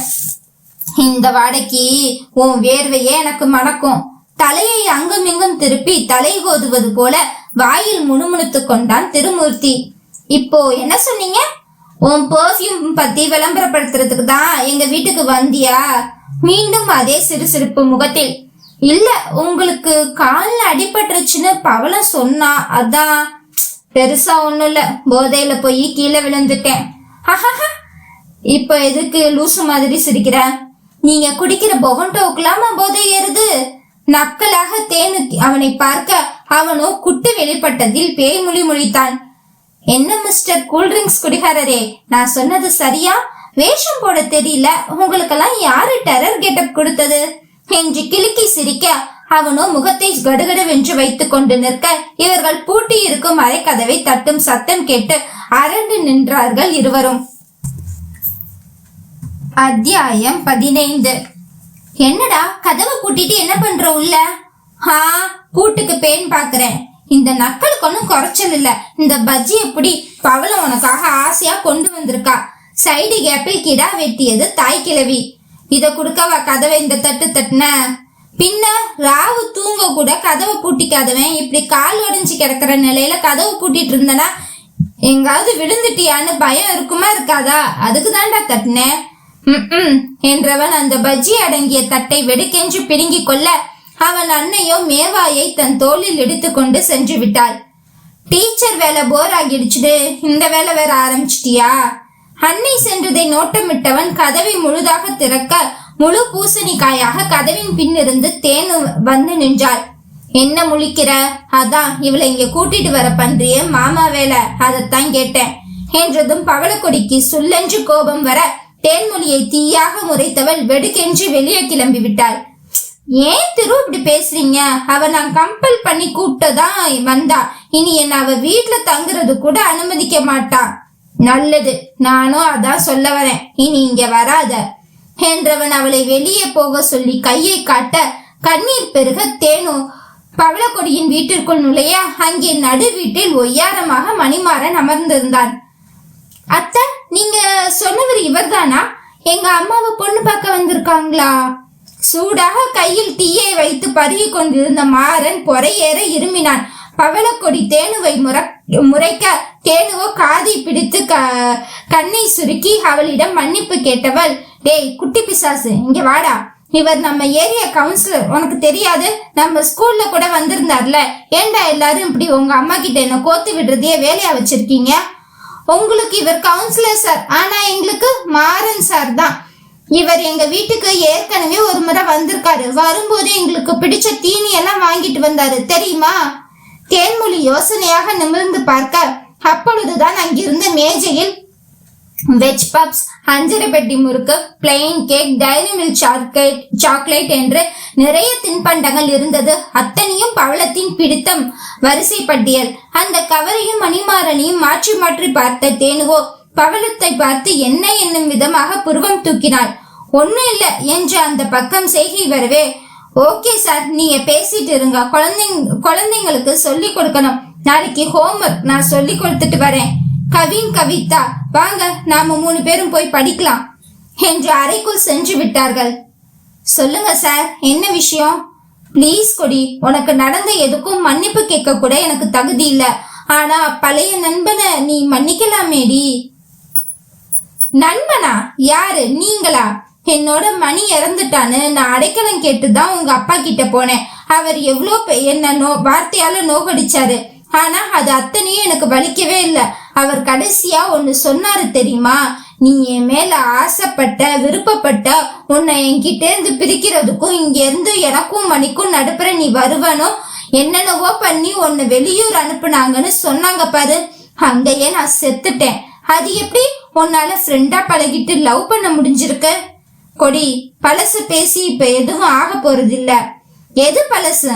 இந்த வாடைக்கு உன் வேர்வையே எனக்கு மணக்கும். தலையை அங்கும் இங்கும் திருப்பி தலை கோதுவது போல வாயில் முணுமுணுத்து கொண்டான் திருமூர்த்தி. இப்போ என்ன சொன்னீங்க? உன் பெர்ஃப்யூம் பத்தி விளம்பரப்படுத்துறதுக்கு தான் எங்க வீட்டுக்கு வந்தியா? மீண்டும் அதே சிறுசிறுப்பு முகத்தில். இல்ல, உங்களுக்கு கால்ல அடிபட்டுருச்சுன்னு பவளம் சொன்னா, அதான். பெருசா ஒண்ணும் இல்ல, போதையில போய் கீழே விழுந்துட்டேன். இப்ப எதுக்கு லூசு மாதிரி சிரிக்கிற? நீங்க குடிக்கிற பொகண்டோக்கலாமா போதை ஏறுது? நக்கலாக தேனு அவனை பார்க்க அவனோ குட்டு வெளிப்பட்டதில் பேய்மொழி மொழித்தான். என்ன மிஸ்டர் கூல்ட்ரிங்க்ஸ் குடிகாரரே, நான் சொன்னது சரியா? வேஷம் போட தெரியல, உங்களுக்கெல்லாம் யாரு டெரர் கெட்டப் கொடுத்தது என்று கிலுக்கி சிரிக்க அவனோ முகத்தை கடுகடுவென்று வைத்துக் கொண்டு நிற்க இவர்கள் பூட்டி இருக்கும் அறை கதவை தட்டும் சத்தம் கேட்டு அரண்டு நின்றார்கள் இருவரும். அத்தியாயம் 15. என்னடா கதவை பூட்டிட்டு என்ன பண்ற உள்ள? பூட்டுக்கு பேன் பாக்குறேன். இந்த நக்கலுக்கு ஒன்னும் குறைச்சல் இல்ல. இந்த பஜ்ஜி எப்படி பவளம் உனக்காக ஆசையா கொண்டு வந்திருக்கா. சைடு கேப்பில் கிடா வெட்டியது தாய் கிழவி. இத குடுக்கவா கதவை இந்த தட்டு தட்டுன? பின்ன ராவு தூங்க கூட கதவை பூட்டிக்காதவன் இப்படி கால் உடைஞ்சு கிடக்குற நிலையில கதவை பூட்டிட்டு இருந்தனா எங்காவது விழுந்துட்டியான்னு பயம் இருக்குமா இருக்காதா? அதுக்கு தாண்டா தட்டினேன் என்றவன் அந்த பஜ்ஜி அடங்கிய தட்டை வெடுக்கென்று பிடுங்கி கொள்ள அவன் அன்னையோ மேவாயை தன் தோளில் எடுத்து கொண்டு சென்று விட்டாள். டீச்சர் வேலை போர் ஆகிடுச்சுடு, இந்த வேலை வேற ஆரம்பிச்சிட்டியா? அன்னை சென்றதை நோட்டமிட்டவன் கதவை முழுதாக திறக்க முழு பூசணிக்காயாக கதவின் பின்னிருந்து தேனு வந்து நின்றாள். என்ன முழிக்கிற? அதான் இவளை இங்க கூட்டிட்டு வர பண்றிய மாமா வேலை, அதைத்தான் கேட்டேன் என்றதும் பவளக்கொடிக்கு சுல்லென்று கோபம் வர தேன்மொழியை தீயாக முறைத்தவள் வெடுக்கென்று வெளியே கிளம்பி விட்டாள். ஏன் திரு இப்படி பேசுறீங்க? அவ நான் கம்பல் பண்ணி கூப்பிட்டதான் வந்தா. இனி என்ன அவ வீட்டுல தங்குறது கூட அனுமதிக்க மாட்டா. நல்லது, நானும் அதான் சொல்ல வரேன், இனி இங்க வராத என்றவன் அவளை வெளியே போக சொல்லி கையை காட்ட கண்ணீர் பெருக தேனு பவளக்கொடியின் வீட்டிற்குள் நுழைய அங்கே நடு வீட்டில் ஒய்யாரமாக மணிமாறன் அமர்ந்திருந்தான். அத்தை, நீங்க சொன்னவர் இவர்தானா? எங்க அம்மாவை பொண்ணு பார்க்க வந்திருக்காங்களா? சூடாக கையில் தீயை வைத்து பருகி கொண்டிருந்த மாறன் பொறையேற இருமினான். பவளக்கொடி தேனுவை முறைக்க தேனுவோ காதை பிடித்து கண்ணை சுருக்கி அவளிடம் மன்னிப்பு கேட்டவள், டேய் குட்டி பிசாசு, இங்க வாடா. இவர் நம்ம ஏரியா கவுன்சிலர், உனக்கு தெரியாது? நம்ம ஸ்கூல்ல கூட வந்திருந்தார்ல. ஏண்டா எல்லாரும் இப்படி உங்க அம்மா கிட்ட என்ன கோத்து விடுறதையே வேலையா வச்சிருக்கீங்க? உங்களுக்கு இவர் கவுன்சிலர் சார், ஆனா எங்களுக்கு மாறன் சார் தான். இவர் எங்க வீட்டுக்கு ஏற்கனவே ஒரு முறை வந்திருக்காரு. வரும்போது எங்களுக்கு பிடிச்ச தீனி எல்லாம் வாங்கிட்டு வந்தாரு, தெரியுமா? தேன்மொழி யோசனையாக நிமிர்ந்து பார்க்க அப்பொழுதுதான் அங்கிருந்த மேஜையில் வெஜ் பப்ஸ், அஞ்சரை பெட்டி முறுக்கு, plain cake, Dairy Milk chocolate என்று நிறைய தின்பண்டங்கள் இருந்தது. அத்தனையும் பவளத்தின் பிடித்தம் வரிசை பட்டியல். அந்த கவரையும் மணிமாறனையும் மாற்றி மாற்றி பார்த்த தேனுவோ பவளத்தை பார்த்து என்ன என்னும் விதமாக புருவம் தூக்கினாள். ஒன்னும் இல்ல என்று அந்த பக்கம் செய்கை வரவே, ஓகே சார், நீங்க பேசிட்டு இருங்க, குழந்தைங்களுக்கு சொல்லி கொடுக்கணும். நாளைக்கு ஹோம்ஒர்க் நான் சொல்லி கொடுத்துட்டு வரேன். கவின், கவிதா, வாங்க நாம 3 பேரும் போய் படிக்கலாம் என்று அறைக்குள் சென்று விட்டார்கள். சொல்லுங்க சார், என்ன விஷயம்? பிளீஸ் கொடி, உனக்கு நடந்த எதுக்கும் மன்னிப்பு கேட்க கூட எனக்கு தகுதி இல்ல. ஆனா பழைய நண்பனை நீ மன்னிக்கலாமேடி. நண்பனா? யாரு? நீங்களா? என்னோட மணி இறந்துட்டான்னு நான் அடைக்கலம் கேட்டுதான் உங்க அப்பா கிட்ட போனேன். அவர் எவ்வளோ என்ன வார்த்தையால நோகடிச்சாரு. ஆனா அது அத்தனையும் எனக்கு வலிக்கவே இல்லை. அவர் கடைசியா ஒன்னு சொன்னாரு தெரியுமா? நீ என் மேல ஆசைப்பட்ட, விருப்பப்பட்ட, உன்னை என்கிட்ட இருந்து பிரிக்கிறதுக்கும் இங்க இருந்து எனக்கும் மணிக்கும் நடுப்புற நீ வருவனும் என்னென்னவோ பண்ணி உன்னை வெளியூர் அனுப்புனாங்கன்னு சொன்னாங்க பாரு. அங்கேயே நான் செத்துட்டேன். அது எப்படி உன்னால ஃப்ரெண்டா பழகிட்டு லவ் பண்ண முடிஞ்சிருக்கு? கொடி, பழசு பேசி இப்ப எதுவும் ஆக போறது இல்ல. எது பழசு?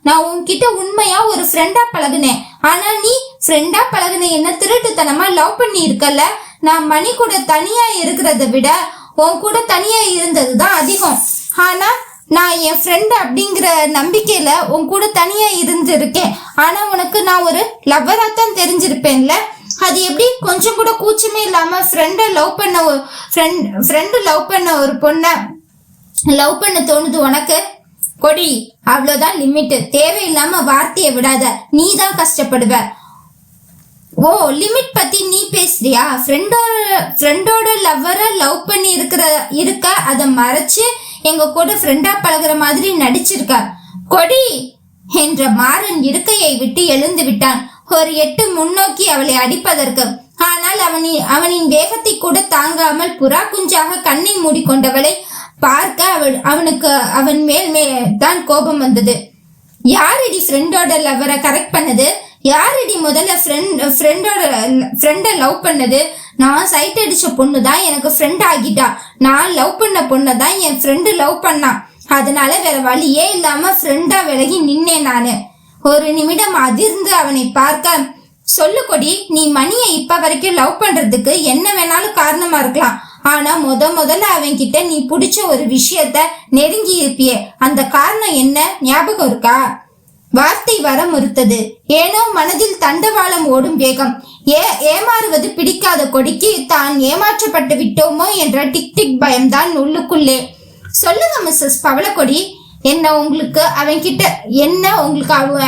நான் உன்கிட்ட உண்மையா ஒரு ஃப்ரெண்டா பழகுனேன். ஆனா நீ ஃப்ரெண்டா பழகுன என்ன திருட்டுத்தனமா லவ் பண்ணி இருக்கல. நான் மணி கூட தனியா இருக்கிறத விட உன் கூட தனியா இருந்ததுதான் அதிகம். ஆனா நான் என் ஃப்ரெண்ட் அப்படிங்கிற நம்பிக்கையில உன் கூட தனியா இருந்திருக்கேன். ஆனா உனக்கு நான் ஒரு லவ்வரா தான் தெரிஞ்சிருப்பேன்ல. அது எப்படி கொஞ்சம் கூட கூச்சமே இல்லாம ஃப்ரெண்டு லவ் பண்ண ஒரு பொண்ண லவ் பண்ண தோணுது உனக்கு? கொடி, அவ்வளவுதான் லிமிட். தேவையில்லாம வார்த்தையை விடாத, நீ தான் கஷ்டப்படுவ. ஓ, லிமிட் பத்தி நீ பேசுறியா? ஃப்ரெண்டோட லவ்வரை லவ் பண்ணி இருக்க அதை மறைச்சு எங்க கூட ஃப்ரெண்டா பழகுற மாதிரி நடிச்சிருக்க. கொடி என்ற மாறன் இருக்கையை விட்டு எழுந்து விட்டான். ஒரு எட்டு முன்னோக்கி அவளை அடிப்பதற்கு. ஆனால் அவனின் வேகத்தை கூட தாங்காமல் புறா குஞ்சாக கண்ணை மூடிக்கொண்டவளை பார்க்க அவனுக்கு அவன் மேல் தான் கோபம் வந்தது. யாரடி ஃப்ரெண்டோட லவ்வரை கரெக்ட் பண்ணது? யாரடி முதல்ல ஃப்ரெண்ட லவ் பண்ணது? நான் சைட் அடிச்ச பொண்ணு தான் எனக்கு ஃப்ரெண்ட் ஆகிட்டா. நான் லவ் பண்ண பொண்ணை தான் என் ஃப்ரெண்டு லவ் பண்ணான். அதனால வேற வழியே இல்லாம ஃப்ரெண்டா விலகி நின்னேன் நானு. ஒரு நிமிடம் அதிர்ந்து அவனை பார்க்க, சொல்லு கொடி, நீ மணியை இப்ப வரைக்கும் லவ் பண்றதுக்கு என்ன வேணாலும் காரணமா இருக்கலாம். ஆனா முதல்ல அவன் கிட்ட நீ பிடிச்ச ஒரு விஷயத்த நெருங்கி இருப்பியே, அந்த காரணம் என்ன ஞாபகம் இருக்கா? வார்த்தை வர மறுத்தது. ஏனோ மனதில் தண்டவாளம் ஓடும் வேகம். ஏமாறுவது பிடிக்காத கொடிக்கு தான் ஏமாற்றப்பட்டு விட்டோமோ என்ற டிக் டிக் பயம்தான் உள்ளுக்குள்ளே. சொல்லுங்க மிஸ்ஸஸ் பவளக்கொடி, என்ன உங்களுக்கு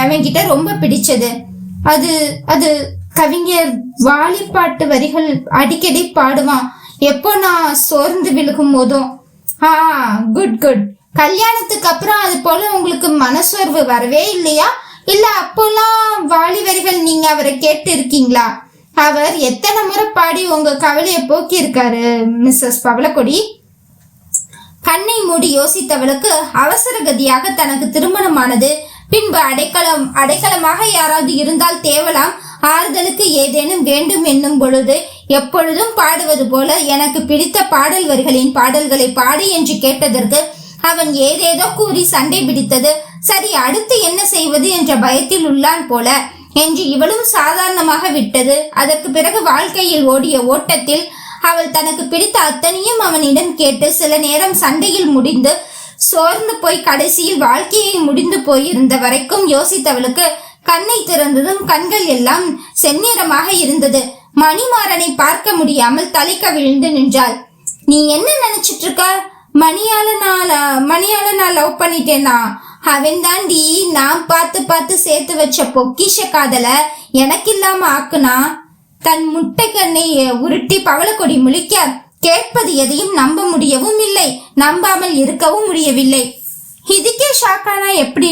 அவன்கிட்ட ரொம்ப பிடிச்சது? அது அது கவிஞர் வாலிப்பாட்டு வரிகள் அடிக்கடி பாடுவான், எப்போ நான் சோர்ந்து விழுகும் போதும். Good good. கல்யாணத்துக்கு அப்புறம் அது போல உங்களுக்கு மனசோர்வு வரவே இல்லையா? இல்ல அப்போல்லாம் வாலி வரிகள் நீங்க அவரை கேட்டு இருக்கீங்களா? அவர் எத்தனை முறை பாடி உங்க கவலையை போக்கி இருக்காரு மிஸ்ஸஸ் பவளக்கொடி. கண்ணை மூடி யோசித்தவளுக்கு அவசர கதியாக தனக்கு திருமணமானது, பின்பு அடைக்கலமாக யாராவது இருந்தால் தேவலாம், ஆறுதலுக்கு ஏதேனும் வேண்டும் என்னும் பொழுது எப்பொழுதும் பாடுவது போல எனக்கு பிடித்த பாடல் வரிகளின் பாடல்களை பாடு என்று கேட்டதற்கு அவன் ஏதேதோ கூறி சண்டை பிடித்தது. சரி, அடுத்து என்ன செய்வது என்ற பயத்தில் உள்ளான் போல என்று இவளும் சாதாரணமாக விட்டது. அதற்கு பிறகு வாழ்க்கையில் ஓடிய ஓட்டத்தில் அவள் தனக்கு பிடித்த அத்தனையும் அவனிடம் கேட்டு சில நேரம் சண்டையில் முடிந்து சோர்ந்து போய் கடைசியில் வாழ்க்கையை முடிந்து போயிருந்த வரைக்கும் யோசித்தவளுக்கு கண்ணை திறந்ததும் கண்கள் எல்லாம் செந்நிறமாக இருந்தது. மணிமாறனை பார்க்க முடியாமல் தலைக்க விழுந்து நின்றாள். நீ என்ன நினைச்சிட்டு இருக்க? மணியால நான் லவ் பண்ணிட்டேனா? அவன் தாண்டி நான் பார்த்து சேர்த்து வச்ச பொக்கிஷ காதல எனக்கு இல்லாம ஆக்குனா. தன் முட்டை கண்ணை உருட்டி பவளக்கொடி முழிக்க கேட்பது எதையும் நம்ப முடியவும் இல்லை, நம்பாமல் இருக்கவும் முடியவில்லை. இதுக்கே ஷாக்கானா எப்படி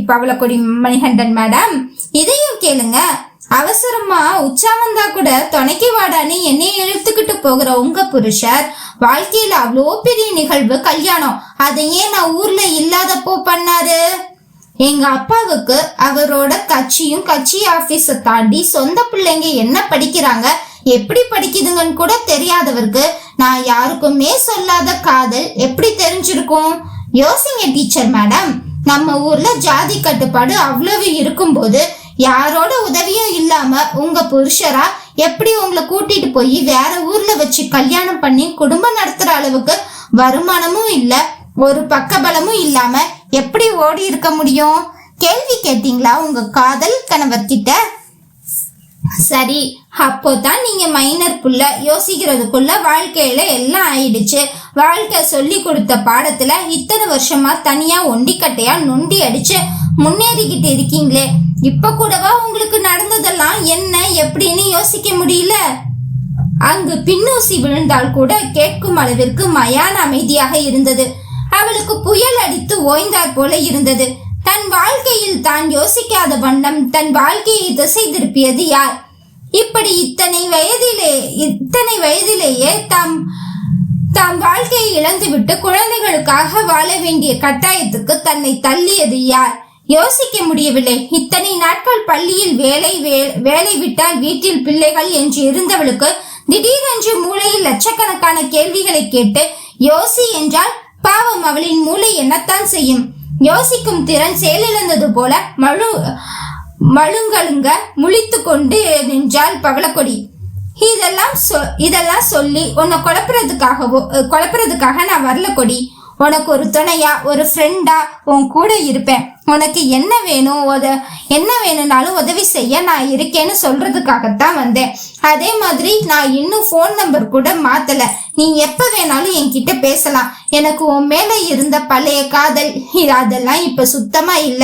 பவளக்கொடி மணிகண்டன் மேடம்? இதையும் கேளுங்க. அவசரமா உச்சா வந்தா கூட துணைக்கு வாடான்னு என்னை இழுத்துக்கிட்டு போகிற உங்க புருஷர் வாழ்க்கையில அவ்வளோ பெரிய நிகழ்வு கல்யாணம், அதையே நான் ஊர்ல இல்லாதப்போ பண்ணாரு. எங்க அப்பாவுக்கு அவரோட கட்சி ஆபீஸ தாண்டி சொந்த பிள்ளைங்க என்ன படிக்கிறாங்க, எப்படி படிக்குதுங்கன்னு கூட தெரியாதவருக்கு நான் யாருக்குமே சொல்லாத காதல் எப்படி தெரிஞ்சிருக்கும்? யோசிங்க டீச்சர் மேடம். நம்ம ஊர்ல ஜாதி கட்டுப்பாடு அவ்வளவு இருக்கும்போது யாரோட உதவியும் இல்லாம உங்க புருஷரா எப்படி உங்களை கூட்டிட்டு போய் வேற ஊர்ல வச்சு கல்யாணம் பண்ணி குடும்பம் நடத்துற அளவுக்கு வருமானமும் இல்ல, ஒரு பக்கபலமும் இல்லாம எப்படி ஓடி இருக்க முடியும்? கேள்வி கேட்டீங்களா உங்க காதல் கணவர்கிட்ட? சரி, அப்போதான் நீங்க மைனர் புள்ள யோசிக்கிறதுக்குள்ள வாழ்க்கையில எல்லாம் ஆயிடுச்சு. வாழ்க்கை சொல்லி கொடுத்த பாடத்துல இத்தனை வருஷமா தனியா ஒண்டிக்கட்டையா நொண்டி அடிச்சு முன்னேறிக்கிட்டு இருக்கீங்களே, இப்ப கூடவா உங்களுக்கு நடந்ததெல்லாம் என்ன எப்படின்னு யோசிக்க முடியல? அங்கு பின்னூசி விழுந்தால் கூட கேட்கும் அளவிற்கு மயான அமைதியாக இருந்தது. அவளுக்கு புயல் அடித்து ஓய்ந்தாற் போல இருந்தது. தன் வாழ்க்கையில் தான் யோசிக்காத வண்ணம் தன் வாழ்க்கையை திசை திருப்பியது யார்? இப்படி இத்தனை வயதிலேயே தாம் வாழ்க்கையை இழந்துவிட்டு குழந்தைகளுக்காக வாழ வேண்டிய கட்டாயத்துக்கு தன்னை தள்ளியது யார்? யோசிக்க முடியவில்லை. இத்தனை நாட்கள் பள்ளியில் வேலை விட்டால் வீட்டில் பிள்ளைகள் என்று இருந்தவளுக்கு திடீரென்று மூளையில் லட்சக்கணக்கான கேள்விகளை கேட்டு யோசி என்றால் பாவம் அவளின் மூளை என்னத்தான் செய்யும்? யோசிக்கும் திறன் செயலிழந்தது போல மழுங்கழுங்க முழித்து கொண்டு நின்றாள் பவளக்கொடி. இதெல்லாம் சொல்லி உன்னை குழப்புறதுக்காக நான் வரல கொடி. உனக்கு ஒரு துணையா ஒரு ஃப்ரெண்டா உன் கூட இருப்பேன். உனக்கு என்ன வேணும்னாலும் உதவி செய்ய நான் இருக்கேன்னு சொல்றதுக்காகத்தான் வந்தேன். அதே மாதிரி நான் இன்னும் ஃபோன் நம்பர் கூட மாத்தல. நீ எப்ப வேணாலும் என்கிட்ட பேசலாம். எனக்கு உன் மேல இருந்த பழைய காதல் அதெல்லாம் இப்ப சுத்தமா இல்ல.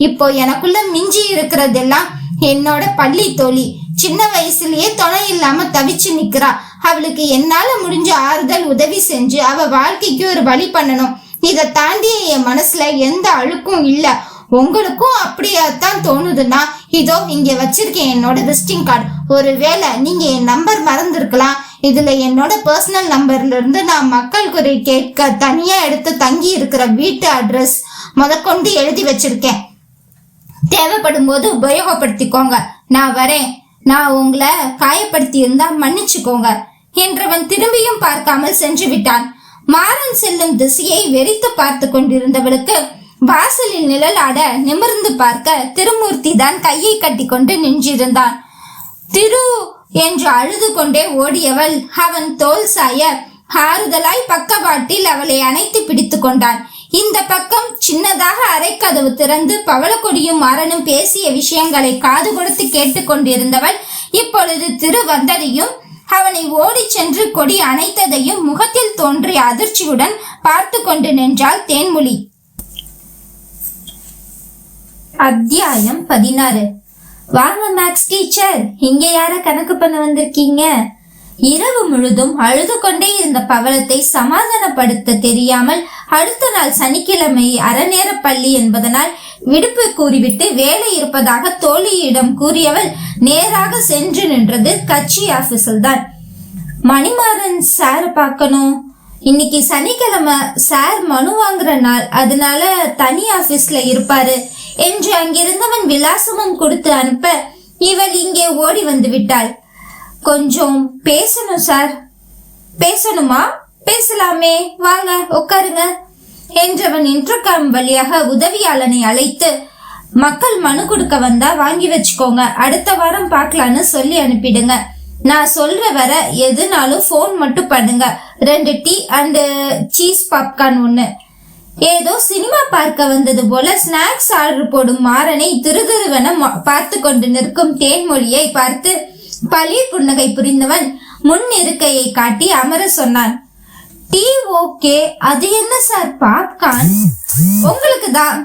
இப்போ எனக்குள்ள மிஞ்சி இருக்கிறதெல்லாம் என்னோட பள்ளி தோழி. சின்ன வயசுலயே துணை இல்லாம தவிச்சு நிக்கிறா. அவளுக்கு என்னால முடிஞ்ச ஆறுதல் உதவி செஞ்சு அவ வாழ்க்கைக்கு ஒரு வழி பண்ணணும். இதை தாண்டி என் மனசுல எந்த அழுக்கும் இல்ல. உங்களுக்கும் அப்படியாத்தான் தோணுதுன்னா இதோ இங்க வச்சிருக்கேன் என்னோட விசிட்டிங் கார்டு. ஒருவேளை நீங்க என் நம்பர் மறந்துருக்கலாம். இதுல என்னோட பர்சனல் நம்பர்ல இருந்து நான் மக்கள் குறை கேட்க தனியா எடுத்து தங்கி இருக்கிற வீட்டு அட்ரஸ் முதற்கொண்டு எழுதி வச்சிருக்கேன். தேவைப்படும் போது உபயோகப்படுத்திக்கோங்க. நான் வரேன். நான் உங்களை காயப்படுத்தி இருந்தா மன்னிச்சுக்கோங்க என்றவன் திரும்பியும் பார்க்காமல் சென்று விட்டான். மாறன் செல்லும் திசையை வெறித்து பார்த்து கொண்டிருந்தவளுக்கு வாசலில் நிழலாட நிமிர்ந்து பார்க்க திருமூர்த்தி தான் கையை கட்டி கொண்டு நின்றிருந்தான். திரு என்று அழுது கொண்டே ஓடியவள் அவன் தோல் சாய ஆறுதலாய் பக்கவாட்டில் அவளை அணைத்து பிடித்து கொண்டான். இந்த பக்கம் சின்னதாக அரைக்கதவு திறந்து பவளக்கொடியும் மாறனும் பேசிய விஷயங்களை காது கொடுத்து கேட்டு கொண்டிருந்தவள் இப்பொழுது திரு வந்ததையும் அவனை ஓடி சென்று கொடி அணைத்ததையும் முகத்தில் தோன்றிய அதிர்ச்சியுடன் பார்த்து கொண்டு நின்றாள் தேன்மொழி. அத்தியாயம் 16. வாங்க மேக்ஸ் டீச்சர், இங்க யார கணக்கு பண்ண வந்திருக்கீங்க? இரவு முழுதும் அழுது கொண்டே இருந்த பவளத்தை சமாதானப்படுத்த தெரியாமல் அடுத்த நாள் சனிக்கிழமை அரைநேர பள்ளி என்பதனால் விடுப்பு கூறிவிட்டு வேலை இருப்பதாக தோழியிடம் கூறியவள் நேராக சென்று நின்றது கட்சி ஆபீஸில் தான். மணிமாறன் சார் பார்க்கணும். இன்னைக்கு சனிக்கிழமை, சார் மனு வாங்குற நாள், அதனால தனி ஆபீஸ்ல இருப்பாரு என்று அங்கிருந்தவன் விலாசமும் கொடுத்து அனுப்ப இவள் இங்கே ஓடி வந்து விட்டாள். கொஞ்சம் பேசணும் சார். பேசணுமா? பேசலாமே, வாங்க உட்காருங்க என்றவன் இன்டர்காம் வழியாக உதவியாளனை அழைத்து, மக்கள் மனு கொடுக்க வந்தா வாங்கி வச்சுக்கோங்க, அடுத்த வாரம் பார்க்கலான்னு சொல்லி அனுப்பிடுங்க. நான் சொல்ற வர எதுனாலும் போன் மட்டும் பண்ணுங்க. 2 டீ அண்ட் சீஸ் பாப்கார்ன் 1. ஏதோ சினிமா பார்க்க வந்தது போல ஸ்நாக்ஸ் ஆர்டர் போடும் மாறனை திருதிருவென பார்த்து கொண்டு நிற்கும் தேன்மொழியை பார்த்து பளிர் புன்னகை புரிந்தவன் முன் இருக்கையை காட்டி அமர சொன்னான். டீ ஓகே, அது என்ன சார் பாப்கார்ன்? உங்களுக்கு தான்.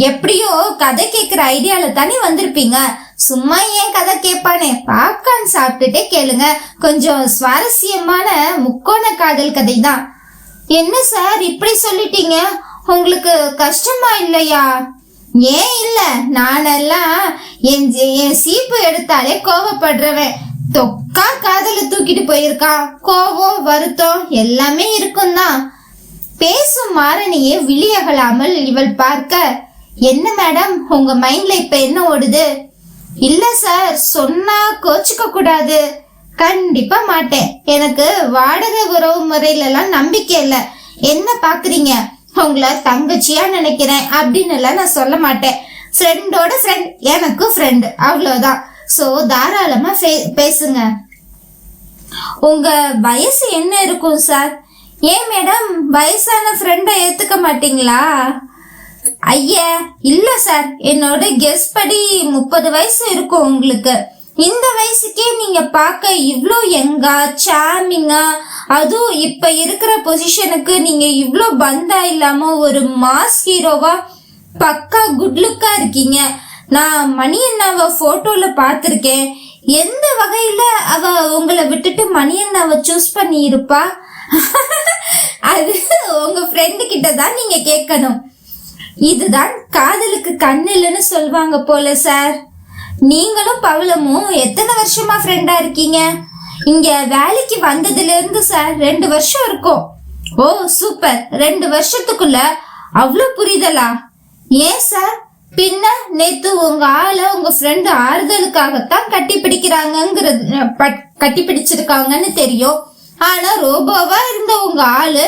எப்படியோ கதை கேட்கிற ஐடியால தானே வந்திருப்பீங்க. சும்மா ஏன் கதை கேட்பானே, பாப்கார்ன் சாப்பிட்டுட்டே கேளுங்க. கொஞ்சம் சுவாரஸ்யமான முக்கோண காதல் கதை தான். என்ன சார் இப்படி சொல்லிட்டீங்க? உங்களுக்கு கஷ்டமா இல்லையா? ஏன் இல்ல, நானெல்லாம் என் சீப்பு எடுத்தாலே கோவப்படுறவன். தொக்கா காதல தூக்கிட்டு போயிருக்கான். கோவம் வருத்தம் எல்லாமே இருக்கும் தான். பேசும் மாறனையே விழியகலாமல் இவள் பார்க்க, என்ன மேடம் உங்க மைண்ட்ல இப்ப என்ன ஓடுது? இல்ல சார், சொன்னா கோச்சுக்க கூடாது. கண்டிப்பா மாட்டேன். எனக்கு வாடகை உறவு முறையில எல்லாம் நம்பிக்கை இல்ல. என்ன பாக்குறீங்க, உங்களை தங்கச்சியா நினைக்கிறேன் அப்படின்னு எல்லாம் நான் சொல்ல மாட்டேன். ஃப்ரெண்டோட ஃப்ரெண்ட், எனக்கு ஃப்ரெண்ட், அவ்வளவுதான். சோ தாராளமா பேசுங்க. உங்க வயசு என்ன இருக்கும் சார்? ஏன் மேடம் வயசான ஃப்ரெண்ட ஏத்துக்க மாட்டீங்களா? ஐயா இல்ல சார், என்னோட கெஸ் படி 30 வயசு இருக்கும் உங்களுக்கு. இந்த வயசுக்கே நீங்க பார்க்க இவ்ளோ யங்கா சாமிங்கா, அதுவும் இப்ப இருக்கிற பொசிஷனுக்கு நீங்க இவ்ளோ பந்தா இல்லாம ஒரு மாஸ் ஹீரோவா பக்கா குட் லுக்கா இருக்கீங்க. நான் மணி அண்ணாவை போட்டோல பாத்திருக்கேன். எந்த வகையில அவ உங்களை விட்டுட்டு மணி அண்ணாவை சூஸ் பண்ணி இருப்பா? அது உங்க ஃப்ரெண்டு கிட்ட தான் நீங்க கேட்கணும். இதுதான் காதலுக்கு கண்ணில்னு சொல்வாங்க போல சார். நீங்களும் பவளமும் எத்தனை வருஷமா ஃப்ரெண்டா இருக்கீங்க? இங்க வேலைக்கு வந்ததுல இருந்து சார் 2 வருஷம் இருக்கும். ஓ சூப்பர், 2 வருஷத்துக்குள்ள அவ்வளவு புரிதலா? ஏன் சார், பின்ன நேத்து உங்க ஆள உங்க ஃப்ரெண்டு ஆறுதலுக்காகத்தான் கட்டி பிடிச்சிருக்காங்கன்னு தெரியும். ஆனா ரோபோவா இருந்த உங்க ஆளு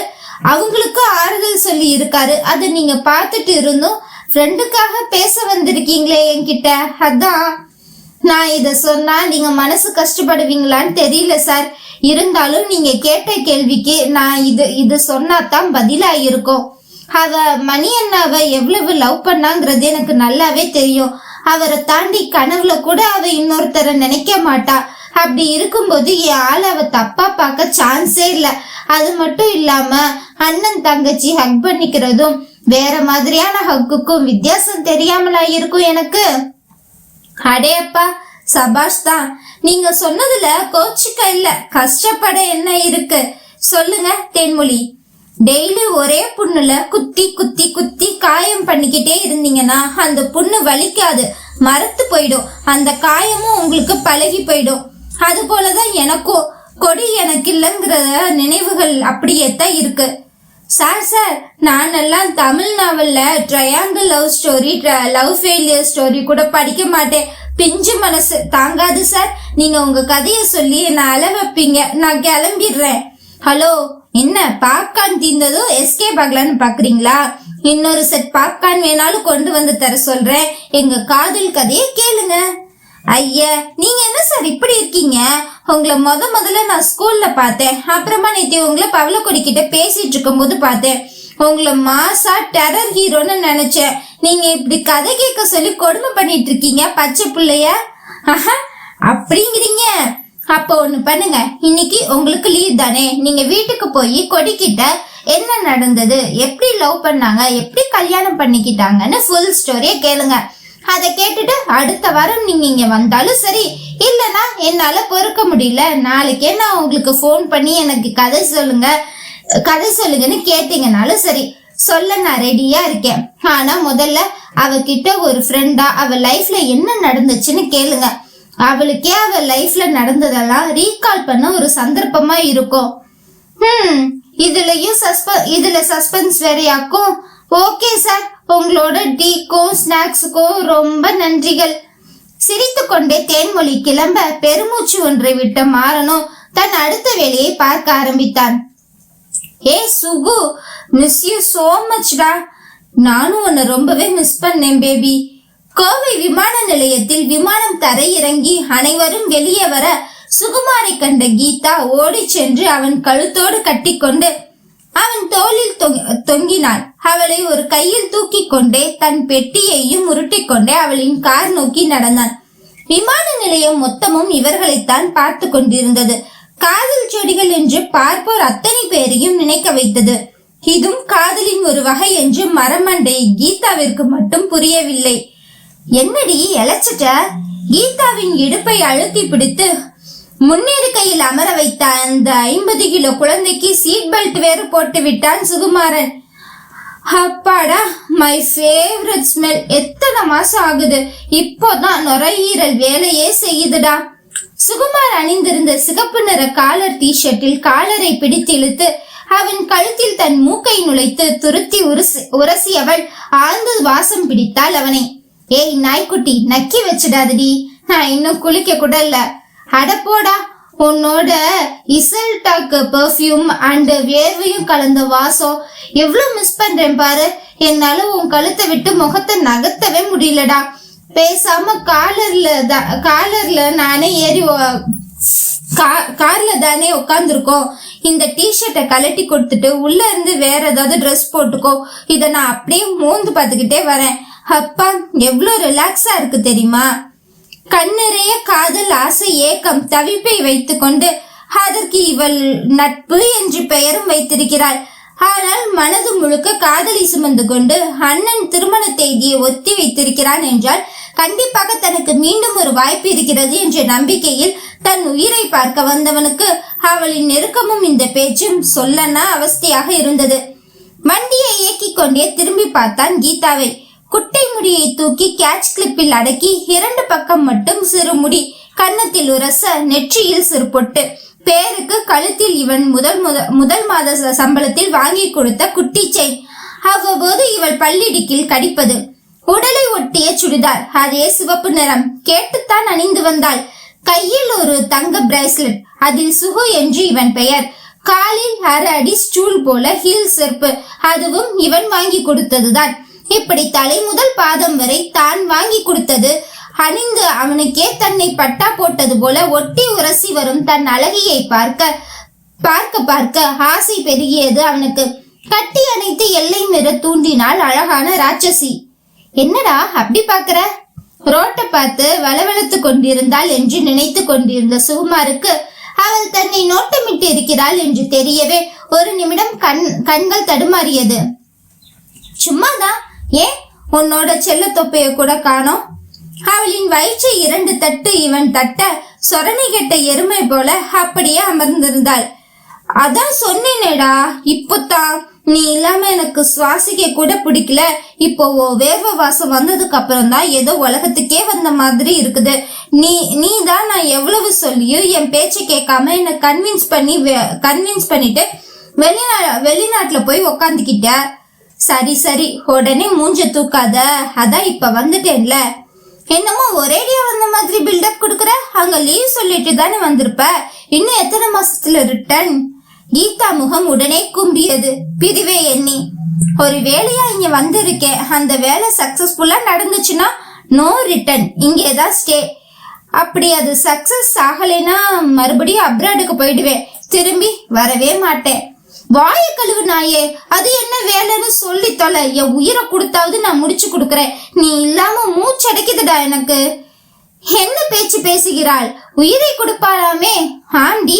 அவங்களுக்கு ஆறுதல் சொல்லி இருக்காரு. அதை நீங்க பார்த்துட்டு இருந்தும் ஃப்ரெண்டுக்காக பேச வந்திருக்கீங்களே என்கிட்ட. அதான் நான் இத சொன்னா நீங்க மனசு கஷ்டப்படுவீங்களான்னு தெரியல சார். இருந்தாலும் நீங்க கேட்ட கேள்விக்கு நான் இது சொன்னாதான் பதிலா இருக்கும். அவ மணி அண்ணாவை எவ்வளவு லவ் பண்ணாங்கிறது எனக்கு நல்லாவே தெரியும். அவரை தாண்டி கனவுல கூட அவ இன்னொருத்தரை நினைக்க மாட்டா. அப்படி இருக்கும்போது என் ஆள் அவ தப்பா பார்க்க சான்ஸே இல்ல. அது மட்டும் இல்லாம அண்ணன் தங்கச்சி ஹக் பண்ணிக்கிறதும் வேற மாதிரியான ஹக்குக்கும் வித்தியாசம் தெரியாமலா இருக்கும் எனக்கு. அடேப்பா சபாஷ் தான். நீங்க சொன்னதுல கோச்சிக்க இல்ல, கஷ்டப்பட என்ன இருக்கு சொல்லுங்க தேன்மொழி. டெய்லி ஒரே புண்ணுல குத்தி குத்தி குத்தி காயம் பண்ணிக்கிட்டே இருந்தீங்கன்னா அந்த புண்ணு வலிக்காது, மரத்து போயிடும். அந்த காயமும் உங்களுக்கு பழகி போயிடும். அது போலதான் எனக்கும் கொடி எனக்கு இல்லைங்கிற நினைவுகள் அப்படியே தான் இருக்கு. சார் நான் எல்லாம் தமிழ் நாவல்ல triangle love story, love failure story கூட படிக்க மாட்டேன். பிஞ்சு மனசு தாங்காது சார். நீங்க உங்க கதையை சொல்லி நான் அழ வைப்பீங்க. நான் கிளம்பிடுறேன். ஹலோ, என்ன பாப்கார்ன் தீர்ந்ததும் எஸ்கேப் ஆகலான்னு பாக்குறீங்களா? இன்னொரு செட் பாப்கார்ன் வேணாலும் கொண்டு வந்து தர சொல்றேன். எங்க காதல் கதையை கேளுங்க. ஐயா நீங்க என்ன சார் இப்படி இருக்கீங்க? உங்களை முதல்ல நான் ஸ்கூல்ல பார்த்தேன். அப்புறமா நேற்று உங்களை பவளக்கொடி கிட்ட பேசிட்டு இருக்கும் போது பார்த்தேன். உங்களை மாசா டெரர் ஹீரோன்னு நினைச்சேன். நீங்க இப்படி கதை கேட்க சொல்லி கொடுமை பண்ணிட்டு இருக்கீங்க பச்சை பிள்ளைய. அப்படிங்கிறீங்க. அப்போ ஒண்ணு பண்ணுங்க, இன்னைக்கு உங்களுக்கு லீவ் தானே, நீங்க வீட்டுக்கு போய் கொடிக்கிட்ட என்ன நடந்தது, எப்படி லவ் பண்ணாங்க, எப்படி கல்யாணம் பண்ணிக்கிட்டாங்கன்னு ஃபுல் ஸ்டோரியை கேளுங்க. அதை கேட்டுட்டு அடுத்த வாரம் நீங்க இங்க வந்தாலும் சரி, இல்லைன்னா என்னால பொறுக்க முடியல, நாளைக்கே நான் உங்களுக்கு ஃபோன் பண்ணி எனக்கு கதை சொல்லுங்கன்னு கேட்டீங்கனாலும் சரி, சொல்ல நான் ரெடியா இருக்கேன். ஆனா முதல்ல அவகிட்ட ஒரு ஃப்ரெண்டா அவ லைஃப்ல என்ன நடந்துச்சுன்னு கேளுங்க. அவளுக்கே அவ லைஃப்ல நடந்ததெல்லாம் ரீகால் பண்ண ஒரு சந்தர்ப்பமா இருக்கும். இதுல சஸ்பென்ஸ் வேறையாக்கும். ஓகே சார், உங்களோட டீக்கும் ஸ்நாக்ஸுக்கும் ரொம்ப நன்றிகள். சிரித்து கொண்டே தேன்மொழி கிளம்ப பெருமூச்சு ஒன்றை விட்ட மாறனும் தன் அடுத்த வேலையை பார்க்க ஆரம்பித்தான். ஏ சுகு, மிஸ் யூ சோ மச்டா. நானும் உன்னை ரொம்பவே மிஸ் பண்ணேன் பேபி. கோவை விமான நிலையத்தில் விமானம் தரையிறங்கி அனைவரும் வெளியே வர சுகுமாரை கண்ட கீதா ஓடி சென்று அவன் கழுத்தோடு கட்டிக்கொண்டு அவன் தோளில் தொங்கினாள். அவளை ஒரு கையில் தூக்கி கொண்டே தன் பெட்டியையும் உருட்டிக்கொண்டே அவளின் கார் நோக்கி நடந்தான். விமான நிலையம் மொத்தமும் இவர்களைத்தான் பார்த்து கொண்டிருந்தது. காதல் ஜோடிகள் என்று பார்ப்போர் அத்தனை பேரையும் நினைக்க வைத்தது. இதுவும் காதலின் ஒரு வகை என்று மரமண்டை கீதாவிற்கு மட்டும் புரியவில்லை. என்னடி எழச்சிட்ட? கீதாவின் இடுப்பை அழுத்தி பிடித்து முன்னிருக்கையில் அமர வைத்த அந்த 50 கிலோ குழந்தைக்கு சீட் பெல்ட் வேறு போட்டு விட்டான் சுகுமாரன். அப்பாடா, மை ஃபேவரட் ஸ்மெல். எத்தனை மாசம் ஆகுது, இப்போதான் நுரையீரல் வேலையே செய்யுதுடா. சுகுமார் அணிந்திருந்த சிகப்பு நிற காலர் டிஷர்ட்டில் காலரை பிடித்து இழுத்து அவன் கழுத்தில் தன் மூக்கை நுழைத்து துருத்தி உரசியவள் ஆழ்ந்து வாசம் பிடித்தாள் அவனை. ஏய் நாய்க்குட்டி, நக்கி வச்சிடாதடி, நான் இன்னும் குளிக்க கூட இல்ல. அடப்போடா, உன்னோட இசல்டாக் பெர்ஃப்யூம் அண்ட் வேர்வையும் கலந்த வாசம் எவ்வளவு மிஸ் பண்றேன் பாரு. என்னால உன் கழுத்தை விட்டு முகத்தை நகர்த்தவே முடியலடா. பேசாம காலர்ல நானே ஏறி கார்ல தானே உட்காந்துருக்கோம். இந்த டிஷர்ட்டை கலட்டி கொடுத்துட்டு உள்ள இருந்து வேற ஏதாவது ட்ரெஸ் போட்டுக்கோ. இத நான் அப்படியே மோந்து பார்த்துக்கிட்டே வரேன். அப்பா, எவ்வளவு ரிலாக்ஸா இருக்கு தெரியுமா? கண்ணிறைய காதல், ஆசை, ஏக்கம், தவிப்பை வைத்துக் கொண்டு அதற்கு இவள் நட்பு என்று பெயரும் வைத்திருக்கிறாள். ஆனால் மனது முழுக்க காதலை சுமந்து கொண்டு அண்ணன் திருமண தேதியை ஒத்தி வைத்திருக்கிறான் என்றால் கண்டிப்பாக தனக்கு மீண்டும் ஒரு வாய்ப்பு இருக்கிறது என்ற நம்பிக்கையில் தன் உயிரை பார்க்க வந்தவனுக்கு அவளின் நெருக்கமும் இந்த பேச்சும் சொல்லனா அவஸ்தையாக இருந்தது. வண்டியை இயக்கிக் கொண்டே திரும்பி பார்த்தான் கீதாவை. குட்டை முடியை தூக்கி கேட்ச் கிளிப்பில் அடக்கி 2 பக்கம் மட்டும் சிறு முடி, கன்னத்தில் உரச, நெற்றியில் சிறு பொட்டு, பேருக்கு கழுத்தில் இவன் முதல் மாத சம்பளத்தில் வாங்கி கொடுத்த குட்டி செயின். அவ்வப்போது இவள் பல்லிடிக்கில் கடிப்பது. உடலை ஒட்டிய சுடிதார், அதே சிவப்பு நிறம், கேட்டுத்தான் அணிந்து வந்தாள். கையில் ஒரு தங்க பிரேஸ்லெட், அதில் சுகு என்று இவன் பெயர். காலில் 1/2 அடி ஸ்டூல் போல ஹீல் செருப்பு, அதுவும் இவன் வாங்கி கொடுத்ததுதான். இப்படி தலை முதல் பாதம் வரை தான் வாங்கி கொடுத்தது. அணிந்து அவனுக்கே தன்னை பட்டா போட்டது போல ஒட்டி உரசி வரும் தன் அழகியை பார்க்க ஆசை பெருகியது அவனுக்கு. கட்டி அணைத்து எல்லை மீற தூண்டினாள் அழகான ராட்சசி. என்னடா அப்படி பாக்குற? ரோட்டை பார்த்து வளவளத்து கொண்டிருந்தாள் என்று நினைத்து கொண்டிருந்த சுகுமாருக்கு அவள் தன்னை நோட்டமிட்டு இருக்கிறாள் என்று தெரியவே ஒரு நிமிடம் கண்கள் தடுமாறியது. சும்மாதான். ஏன், உன்னோட செல்ல தொப்பைய கூட காணோம். அவளின் வயிற்றை 2 தட்டு இவன் தட்ட சொரணி கெட்ட எருமை போல அப்படியே அமர்ந்திருந்தாள். அதான் சொன்னேனேடா, இப்போதான் நீ இல்லாம எனக்கு சுவாசிக்க கூட பிடிக்கல. இப்போ வேர்வை வாசம் வந்ததுக்கு அப்புறம் தான் ஏதோ உலகத்துக்கே வந்த மாதிரி இருக்குது. நீ தான் நான் எவ்வளவு சொல்லியும் என் பேச்சை கேட்காம என்ன கன்வின்ஸ் பண்ணிட்டு வெளிநாட்டுல போய் உக்காந்துக்கிட்ட. சரி, உடனே மூஞ்ச தூக்காத. அதான் இப்ப வந்துட்டேன்ல. என்னமோ ஒரேடியா வந்த மாதிரி பில்டப் கொடுக்குற. அங்க லீவ் சொல்லிட்டு தானே வந்திருப்ப. இன்னும் எத்தனை மாசத்துல ரிட்டர்ன்? கீதா முகம் உடனே கும்பியது பிரிவே எண்ணி. ஒரு வேலையா இங்க வந்திருக்கேன். அந்த வேலை சக்சஸ்ஃபுல்லா நடந்துச்சுன்னா நோ ரிட்டர்ன், இங்கேதான் ஸ்டே. அப்படி அது சக்சஸ் ஆகலைன்னா மறுபடியும் அப்ராடுக்கு போயிடுவேன். திரும்பி வரவே மாட்டேன். வாய கழுவு நாயே, அது என்ன வேலைன்னு சொல்லி தொலை. என் உயிரை கொடுத்தாவது நான் முடிச்சு கொடுக்கறேன். நீ இல்லாம மூச்சடைக்குதுடா எனக்கு. என்ன பேச்சு பேசுகிறாள்? உயிரை கொடுப்பாளாமே. ஆண்டி,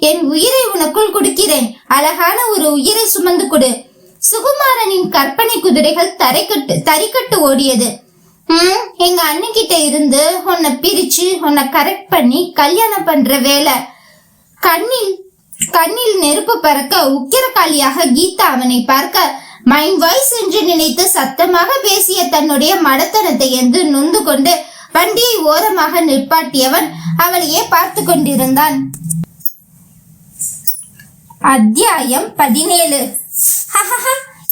என் உயிரை உனக்குள் கொடுக்கிறேன். அழகான ஒரு உயிரை சுமந்து கொடு. சுகுமாரனின் கற்பனை குதிரைகள் தறிக்கட்டு ஓடியது. எங்க அண்ணன்கிட்ட இருந்து உன்னை பிரிச்சு உன்னை கரெக்ட் பண்ணி கல்யாணம் பண்ற வேலை. கண்ணில் நெருப்பு பறக்க உக்கிரகாளியாக கீதா அவனை பார்க்க மைண்ட் வாய்ஸ் என்று நினைத்து சத்தமாக பேசிய தன்னுடைய மடத்தனத்தை என்று நொந்து கொண்டு வண்டியை ஓரமாக நிற்பாட்டியவன் அவளையே பார்த்து கொண்டிருந்தான். அத்தியாயம் 17.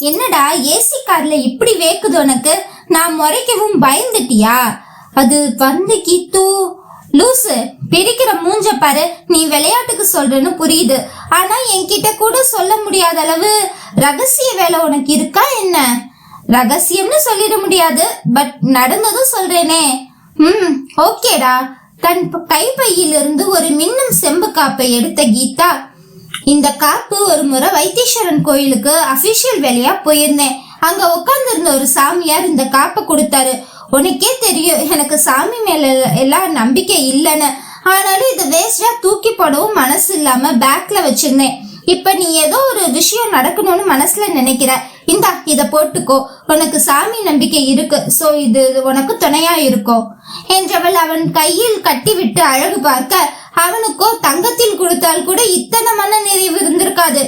என்னடா ஏசி கார்ல இப்படி வேக்குது உனக்கு? நான் முறைக்கவும் பயந்துட்டியா? அது வந்து கீத்து லூசு, பிடிக்கிற மூஞ்ச பாரு. நீ விளையாட்டுக்கு சொல்றன்னு புரியுது, ஆனா என்கிட்ட கூட சொல்ல முடியாத அளவு ரகசிய வேலை உனக்கு இருக்கா என்ன? ரகசியம்னு சொல்லிட முடியாது, பட் நடந்ததும் சொல்றேனே. ஓகேடா. தன் கைப்பையிலிருந்து ஒரு மின்னும் செம்பு காப்பை எடுத்த கீதா, இந்த காப்பு ஒரு முறை வைத்தீஸ்வரன் கோயிலுக்கு அபிஷியல் வேலையா போயிருந்தேன். அங்க உட்கார்ந்து இருந்த ஒரு சாமியார் இந்த காப்பை கொடுத்தாரு. உனக்கே தெரியும் எனக்கு சாமி மேல எல்லாம் நம்பிக்கை இல்லைன்னு. ஆனாலும் இது வேஸ்டா தூக்கி போடவும் மனசு இல்லாம பேக்ல வச்சிருந்தேன். இப்ப நீ ஏதோ ஒரு விஷயம் நடக்கணும்னு மனசுல நினைக்கிற, இந்தா இத போட்டுக்கோ, உனக்கு சாமி நம்பிக்கை இருக்கு, சோ இது உனக்கு துணையா இருக்கும் என்றவள் அவன் கையில் கட்டி விட்டு அழகு பார்க்க அவனுக்கோ தங்கத்தில் கொடுத்தால் கூட இத்தனை மன நிறைவு இருந்திருக்காது.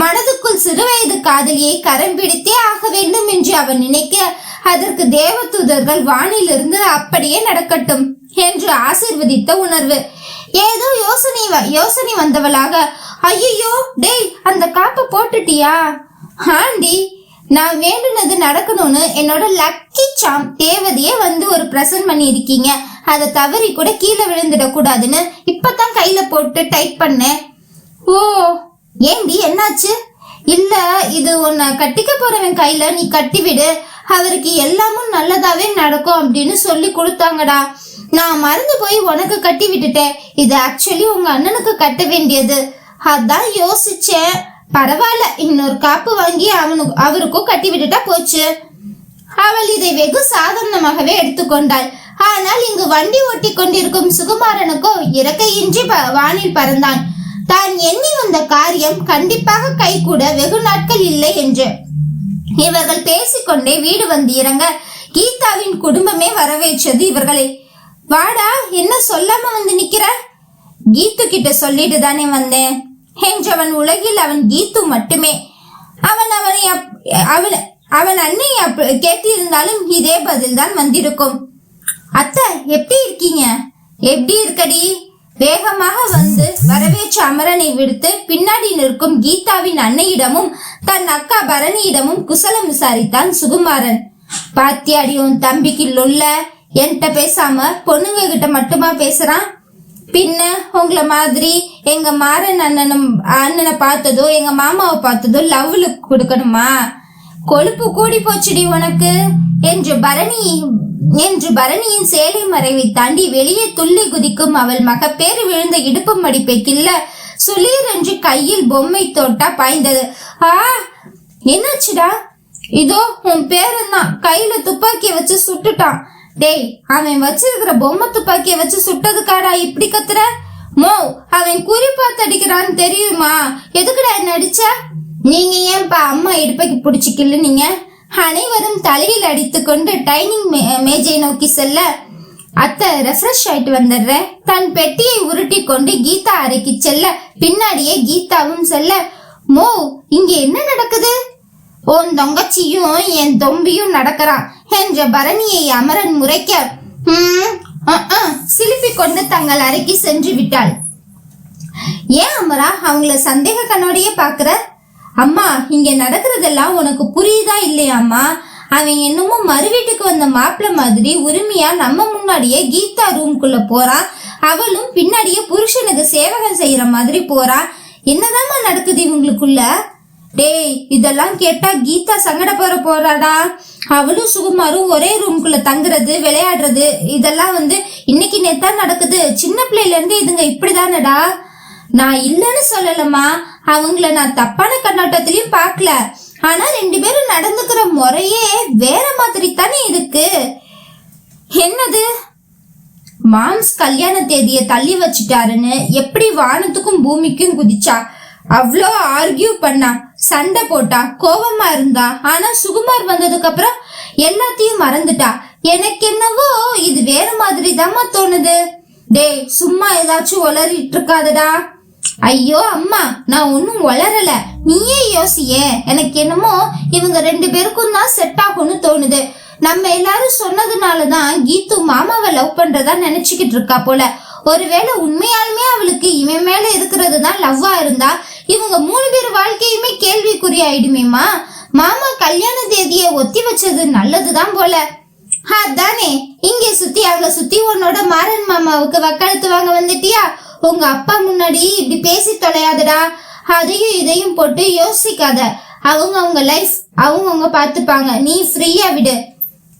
மனதுக்குள் சிறுவயது காதலியை கரம் பிடித்தே ஆக வேண்டும் என்று அவன் நினைக்க, அதற்கு தேவதூதர்கள் வானிலிருந்து அப்படியே நடக்கட்டும் என்று ஆசிர்வதித்த உணர்வு. ஏதோ யோசனை வந்தவளாக, ஐயோ டேய் அந்த காப்பை போட்டுட்டியா? ஆண்டி, நான் வேண்டுனது நடக்கணும்னு என்னோட லக்கி சாம் தேவதையே வந்து ஒரு பிரசன்ட் பண்ணி இருக்கீங்க. அதை தவறி கூட கீழே விழுந்துட கூடாதுன்னு இப்பதான் கையில போட்டு டைட் பண்ணேன். ஓ ஏண்டி என்னாச்சு? இல்ல, இது உன்னை கட்டிக்க போறவன் கையில நீ கட்டி விடு, அவருக்கு எல்லாமும் நல்லதாவே நடக்கும் அப்படின்னு சொல்லி கொடுத்தாங்கடா. நான் மறந்து போய் உனக்கு கட்டி விட்டுட்டேன். இது ஆக்சுவலி உங்க அண்ணனுக்கு கட்ட வேண்டியது. அதான் யோசிச்சேன், பரவாயில்ல இன்னொரு காப்பு வாங்கி அவருக்கும் கட்டி விட்டுட்டா போச்சு. அவள் இதை வெகு சாதாரணமாகவே எடுத்துக்கொண்டாள். ஆனால் இங்கு வண்டி ஓட்டி கொண்டிருக்கும் சுகுமாரனுக்கோ இறக்கையின்றி வானில் பறந்தான். தான் எண்ணி வந்த காரியம் கண்டிப்பாக கைகூட வெகு நாட்கள் இல்லை என்று. இவர்கள் பேசிக்கொண்டே வீடு வந்து இறங்க கீதாவின் குடும்பமே வரவேற்றது இவர்களை. வாடா, என்ன சொல்லாம வந்து நிக்கிற? கீத்து கிட்ட சொல்லிட்டு தானே வந்தேன் என்றவன். உலகில் அவன் கீத்து மட்டுமே. அவன் அன்னை கேட்டிருந்தாலும் இதே பதில் தான் வந்திருக்கும். அத்தை எப்படி இருக்கீங்க? எப்படி இருக்கடி? வேகமாக வந்து வரவேற்ற அமரனை விடுத்து பின்னாடி நிற்கும் கீதாவின் அன்னையிடமும் தன் அக்கா பரணியிடமும் குசலம் விசாரித்தான் சுகுமாரன். பாத்தியாடி உன் தம்பிக்கு உள்ள என்கிட்ட பேசாம பொண்ணுங்க கிட்ட மட்டுமா பேசுறான்? பின்ன உங்களை மாதிரி எங்க மாறன் அண்ணனை பார்த்ததோ எங்க மாமாவை பார்த்ததோ லவ்ல கொடுக்கணுமா? கொழுப்பு கூடி போச்சுடி உனக்கு என்று பரணியின் சேலை மறைவை தாண்டி வெளியே துள்ளி குதிக்கும் அவள் மகப்பேறு விழுந்த இடுப்பு மடிப்பை கிள்ள சுளீர் என்று கையில் பொம்மை தோட்டா பாய்ந்தது. என்னாச்சுடா? இதோ உன் பேரன்தான் கையில துப்பாக்கிய வச்சு சுட்டுட்டான். டேய், அவன் வச்சிருக்கிற பொம்மை துப்பாக்கிய வச்சு சுட்டதுக்காடா இப்படி கத்துற? அவன் குறிப்பாத்து அடிக்கிறான்னு தெரியுமா? எதுக்குடா என்ன அடிச்ச? நீங்க ஏன்பா அம்மா இடுப்பைக்கு பிடிச்சி கிள்ளுனீங்க? அனைவரும் தலையில் அடித்து கொண்டு டைனிங் மேஜை நோக்கி செல்ல, அத்தை ரெஃப்ரெஷ் ஆயிட்டு வந்துடுறேன். தன் பெட்டியை உருட்டி கொண்டு கீதா அறைக்கு செல்ல பின்னாடியே கீதாவும் செல்ல, இங்க என்ன நடக்குது? உன் தங்கச்சியும் என் தொம்பியும் நடக்கிறான் என்ற பரணியை அமரன் முறைக்க சிலுப்பி கொண்டு தங்கள் அறைக்கு சென்று விட்டாள். ஏன் அமரா அவங்கள சந்தேக கண்ணோடையே பாக்குற? அம்மா, இங்க நடக்கிறதெல்லாம் உனக்கு புரியுதா இல்லையாம்மா? அவன் என்னமோ மறு வீட்டுக்கு வந்த மாப்பிள்ள மாதிரி உரிமையா நம்ம முன்னாடியே கீதா ரூம்குள்ள போறான். அவளும் பின்னாடியே புருஷனுக்கு சேவகம் செய்யற மாதிரி போறான். என்னதாம்மா நடக்குது இவங்களுக்குள்ள? டேய், இதெல்லாம் கேட்டா கீதா சங்கடப்பட போறாடா. அவளும் சுகுமாரும் ஒரே ரூம்குள்ள தங்குறது விளையாடுறது இதெல்லாம் இன்னைக்கு நேத்தா நடக்குது. சின்ன பிள்ளைல இருந்து இதுங்க இப்படிதானடா. நான் இல்லன்னு சொல்லலம்மா, அவங்கள நான் தப்பான கண்ணோட்டத்திலயும் பாக்கல. ஆனா 2 பேரும் நடந்துக்கிற முறையே வேற மாதிரி தானே இருக்கு. என்னது? மாம்ஸ் கல்யாண தேதியை தள்ளி வச்சுட்டாருன்னு எப்படி வானத்துக்கும் பூமிக்கும் குதிச்சா, அவ்வளோ ஆர்கியூ பண்ணா, சண்டை போட்டா, கோபமா இருந்தா. ஆனா சுகுமார் வந்ததுக்கு அப்புறம் எல்லாத்தையும் மறந்துட்டா. எனக்கு என்னவோ இது வேற மாதிரி தாம்மா தோணுது. டேய் சும்மா ஏதாச்சும் உளறிட்டு இருக்காதடா. ஐயோ அம்மா, நான் ஒன்னும் வளரல, நீயே யோசியே. எனக்கு என்னமோ இவங்க 2 பேருக்கும் தான் செட் ஆகும்னு தோணுது. நம்ம எல்லாரும் சொன்னதுனாலதான் கீத்து மாமாவை லவ் பண்றதா நினைச்சுக்கிட்டு இருக்கா போல. ஒருவேளை உண்மையாலுமே அவளுக்கு இவன் மேல இருக்கிறது தான் லவ்வா இருந்தா இவங்க 3 பேர் வாழ்க்கையுமே கேள்விக்குறி ஆயிடுமேமா. மாமா கல்யாண தேதியை ஒத்தி வச்சது நல்லதுதான் போல. அதானே, இங்கே சுத்தி அவளை சுத்தி உன்னோட மாறன் மாமாவுக்கு வக்காலத்து வாங்க வந்துட்டியா? உங்க அப்பா முன்னாடி இப்படி பேசி தொலையாதடா. அதையும் இதையும் போட்டு யோசிக்காத. அவங்க லைஃப் அவங்க பாத்துப்பாங்க, நீ ஃப்ரீயா விடு.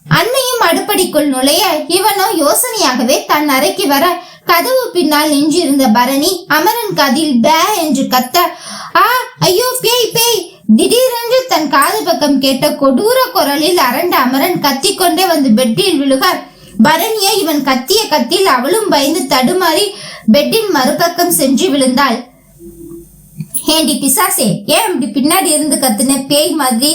அன்னையும் அடுப்படிக்குள் நுழைய இவனோ யோசனையாகவே தன் அறைக்கு வர கதவு பின்னால் நின்றிருந்த பரணி அமரன் காதில் பே என்று கத்த, ஆ ஐயோ பேய் பேய்! திடீரென்று தன் காது பக்கம் கேட்ட கொடூர குரலில் அரண்ட அமரன் கத்திக்கொண்டே வந்து பெட்டில் விழுக பரணியை இவன் கத்திய கத்தில் அவளும் பயந்து தடுமாறி பெட்டின் மறுபக்கம் சென்று விழுந்தாள். ஏண்டி பிசாசே, ஏன் இப்படி பின்னாடி இருந்து கத்துன பேய் மாதிரி?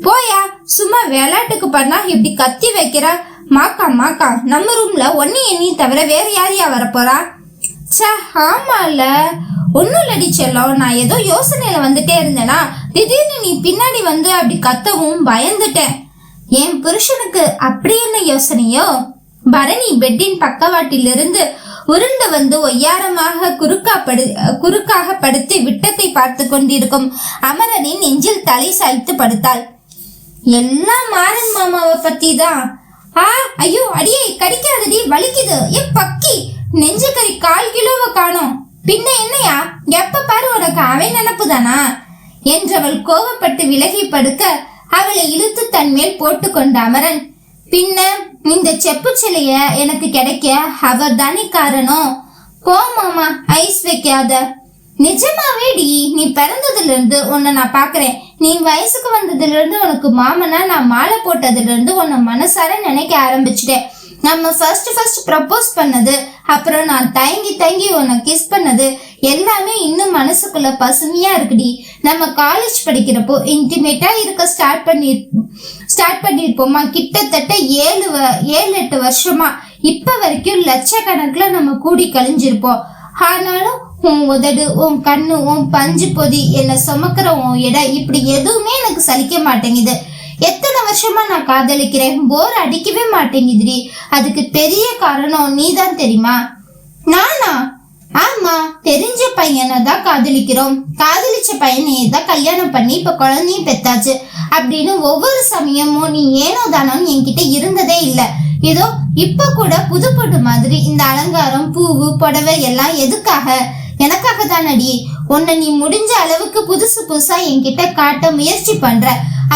போயா, சும்மா விளையாட்டுக்கு பண்ணா இப்படி கத்தி வைக்கிற. மாக்கா நம்ம ரூம்ல ஒன்னு எண்ணி தவிர வேற யாரையா வரப்போறா? சே ஆமால, ஒன்னும் இல்லடி செல்லம், நான் ஏதோ யோசனையில வந்துட்டே இருந்தேனா திடீர்னு நீ பின்னாடி வந்து அப்படி கத்தவும் பயந்துட்டேன். என் புருஷனுக்கு அப்படி என்ன யோசனையோ? பரணி பெட்டின் பக்கவாட்டிலிருந்து உருண்டு வந்து ஒய்யாரமாக குறுக்காக படுத்து விட்டத்தை பார்த்து கொண்டிருக்கும் அமரனின் நெஞ்சில் தலை சாய்த்து படுத்தாள். எல்லாம் மாறன் மாமாவை பத்தி தான். ஐயோ அடியே, கடிக்காதடி, வலிக்குது. பக்கி, நெஞ்சு கறி 1/4 கிலோவை காணோம். பின்ன என்னையா, எப்ப பாரு உனக்கு அவன் நினப்பு தானா என்றவள் கோவப்பட்டு விலகி படுக்க அவளை இழுத்து தன் மேல் போட்டு கொண்ட அமரன், பின்ன இந்த செப்பு சிலைய எனக்கு கிடைக்க அவர் தானே காரணம். போ மாமா, ஐஸ் வைக்காத. நிஜமாவே டி, நீ பிறந்ததுல இருந்து உன்னை நான் பாக்குறேன். நீ வயசுக்கு வந்ததுல இருந்து உனக்கு மாமனா நான் மாலை போட்டதுல இருந்து உன்னை மனசார நினைக்க ஆரம்பிச்சுட்டேன். நம்ம ஃபர்ஸ்ட் ப்ரப்போஸ் பண்ணது, அப்புறம் நான் தயங்கி உன்னை கிஸ் பண்ணது எல்லாமே இன்னும் மனசுக்குள்ள பசுமையா இருக்குடி. நம்ம காலேஜ் படிக்கிறப்போ இன்டிமேட்டா இருக்க ஸ்டார்ட் பண்ணிருப்போமா, கிட்டத்தட்ட 7-8 வருஷமா. இப்ப வரைக்கும் லட்சக்கணக்குல நம்ம கூடி கழிஞ்சிருப்போம். ஆனாலும் உன் உதடு, உன் கண்ணு, உன் பஞ்சு பொதி, என்ன சுமக்கிற உன் எடை, இப்படி எதுவுமே எனக்கு சலிக்க மாட்டேங்குது. எத்தனை வருஷமா நான் காதலிக்கிறேன், போர் அடிக்கவே மாட்டேங்குதுடி. அதுக்கு பெரிய காரணம் நீதான் தெரியுமா? நானா? ஆமா, தெரிஞ்ச பையனை தான் காதலிக்கிறோம். காதலிச்ச பையனையே தான் கல்யாணம் பண்ணி இப்ப குழந்தையும் பெத்தாச்சு அப்படின்னு ஒவ்வொரு சமயமும் நீ ஏனோ தானோன்னு என்கிட்ட இருந்ததே இல்ல. ஏதோ இப்ப கூட புது பொண்ணு மாதிரி இந்த அலங்காரம், பூவு, புடவை எல்லாம் எதுக்காக? எனக்காக தானடி. உன்னை நீ முடிஞ்ச அளவுக்கு புதுசா என்கிட்ட காட்ட முயற்சி பண்ற.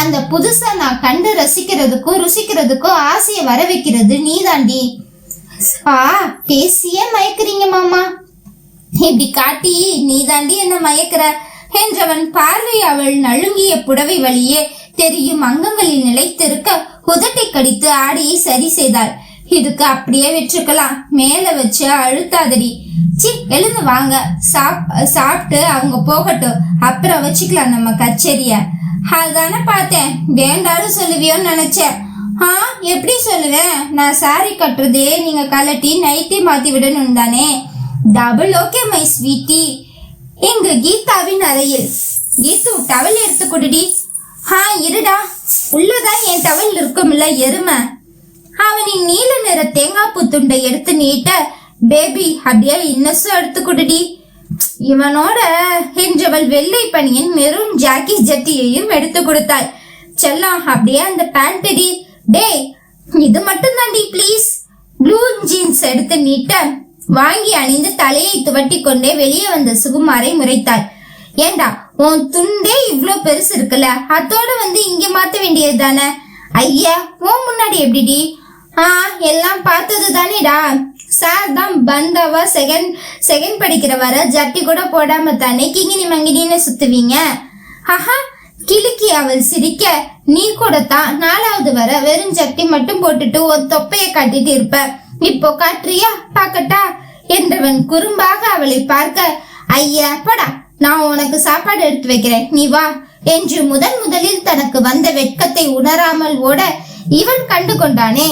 அந்த புதுசா நான் கண்டு ரசிக்கிறதுக்கும் ருசிக்கிறதுக்கும் ஆசைய வர வைக்கிறது நீதாண்டி. பேசியே மயக்குறீங்க மாமா. இப்படி காட்டி நீதாண்டி என்ன மயக்கிற என்றவன் பார்வை அவள் நழுங்கிய புடவை வழியே தெரியும் அங்கங்களில் நிலைத்திருக்க உதட்டை கடித்து ஆடையை சரி செய்தாள். இதுக்கு அப்படியே வச்சுக்கலாம், மேல வச்சு அழுத்தாதடி. எழுந்து வாங்க, சாப்பிட்டு அவங்க போகட்டும், அப்புறம் வச்சுக்கலாம் நம்ம கச்சேரிய. அதானே பார்த்தேன், வேண்டாலும் சொல்லுவியோன்னு நினைச்சேன். எப்படி சொல்லுவேன்? நான் சாரி கட்டுறதே நீங்க கலட்டி நைட்டி மாத்தி விடணும் தானே. Double okay my sweetie. எங்க கீதாவின் அறையில். கீத்து, டவல் எடுத்து கொடுடி. இருடா, உள்ளதான் என் டவல் இருக்கும்ல எருமை. அவனின் நீல நிற தேங்காய் பூ துண்டை எடுத்து நீட்ட, பேபி அப்படியே இன்னசும் எடுத்து கொடுடி. இவனோட என்றவள் வெள்ளை பனியன் மெரூன் ஜாக்கி ஜட்டியையும் எடுத்து கொடுத்தாள். செல்லம், அப்படியே அந்த பேண்டடி. டேய், இது மட்டும் தாண்டி ப்ளீஸ். ப்ளூ ஜீன்ஸ் எடுத்து நீட்ட வாங்கி அணிந்து தலையை துவட்டி கொண்டே வெளியே வந்த சுகுமாரை முறைத்தாள். ஏண்டா, உன் துண்டே இவ்ளோ பெருசு இருக்குல்ல, அதோட வந்து இங்க மாத்த வேண்டியது தானே. ஐயா, உன் முன்னாடி எப்படிடி? எல்லாம் பார்த்தது தானேடா. சார் தான் பந்தாவா செகண்ட் படிக்கிற வர ஜட்டி கூட போடாம தானே கிங்கினி மங்கினின்னு சுத்துவீங்க. கிளுக்கி அவள் சிரிக்க, நீ கூட தான் 4வது வர வெறும் ஜட்டி மட்டும் போட்டுட்டு ஒரு தொப்பைய காட்டிட்டு இருப்ப. இப்போ காட்டுறியா, பாக்கட்டா என்றவன் குறும்பாக அவளை பார்க்க, ஐயா படா, நான் உனக்கு சாப்பாடு எடுத்து வைக்கிறேன், நீ வா என்று முதலில் தனக்கு வந்த வெட்கத்தை உணராமல் ஓட இவன் கண்டு கொண்டானே.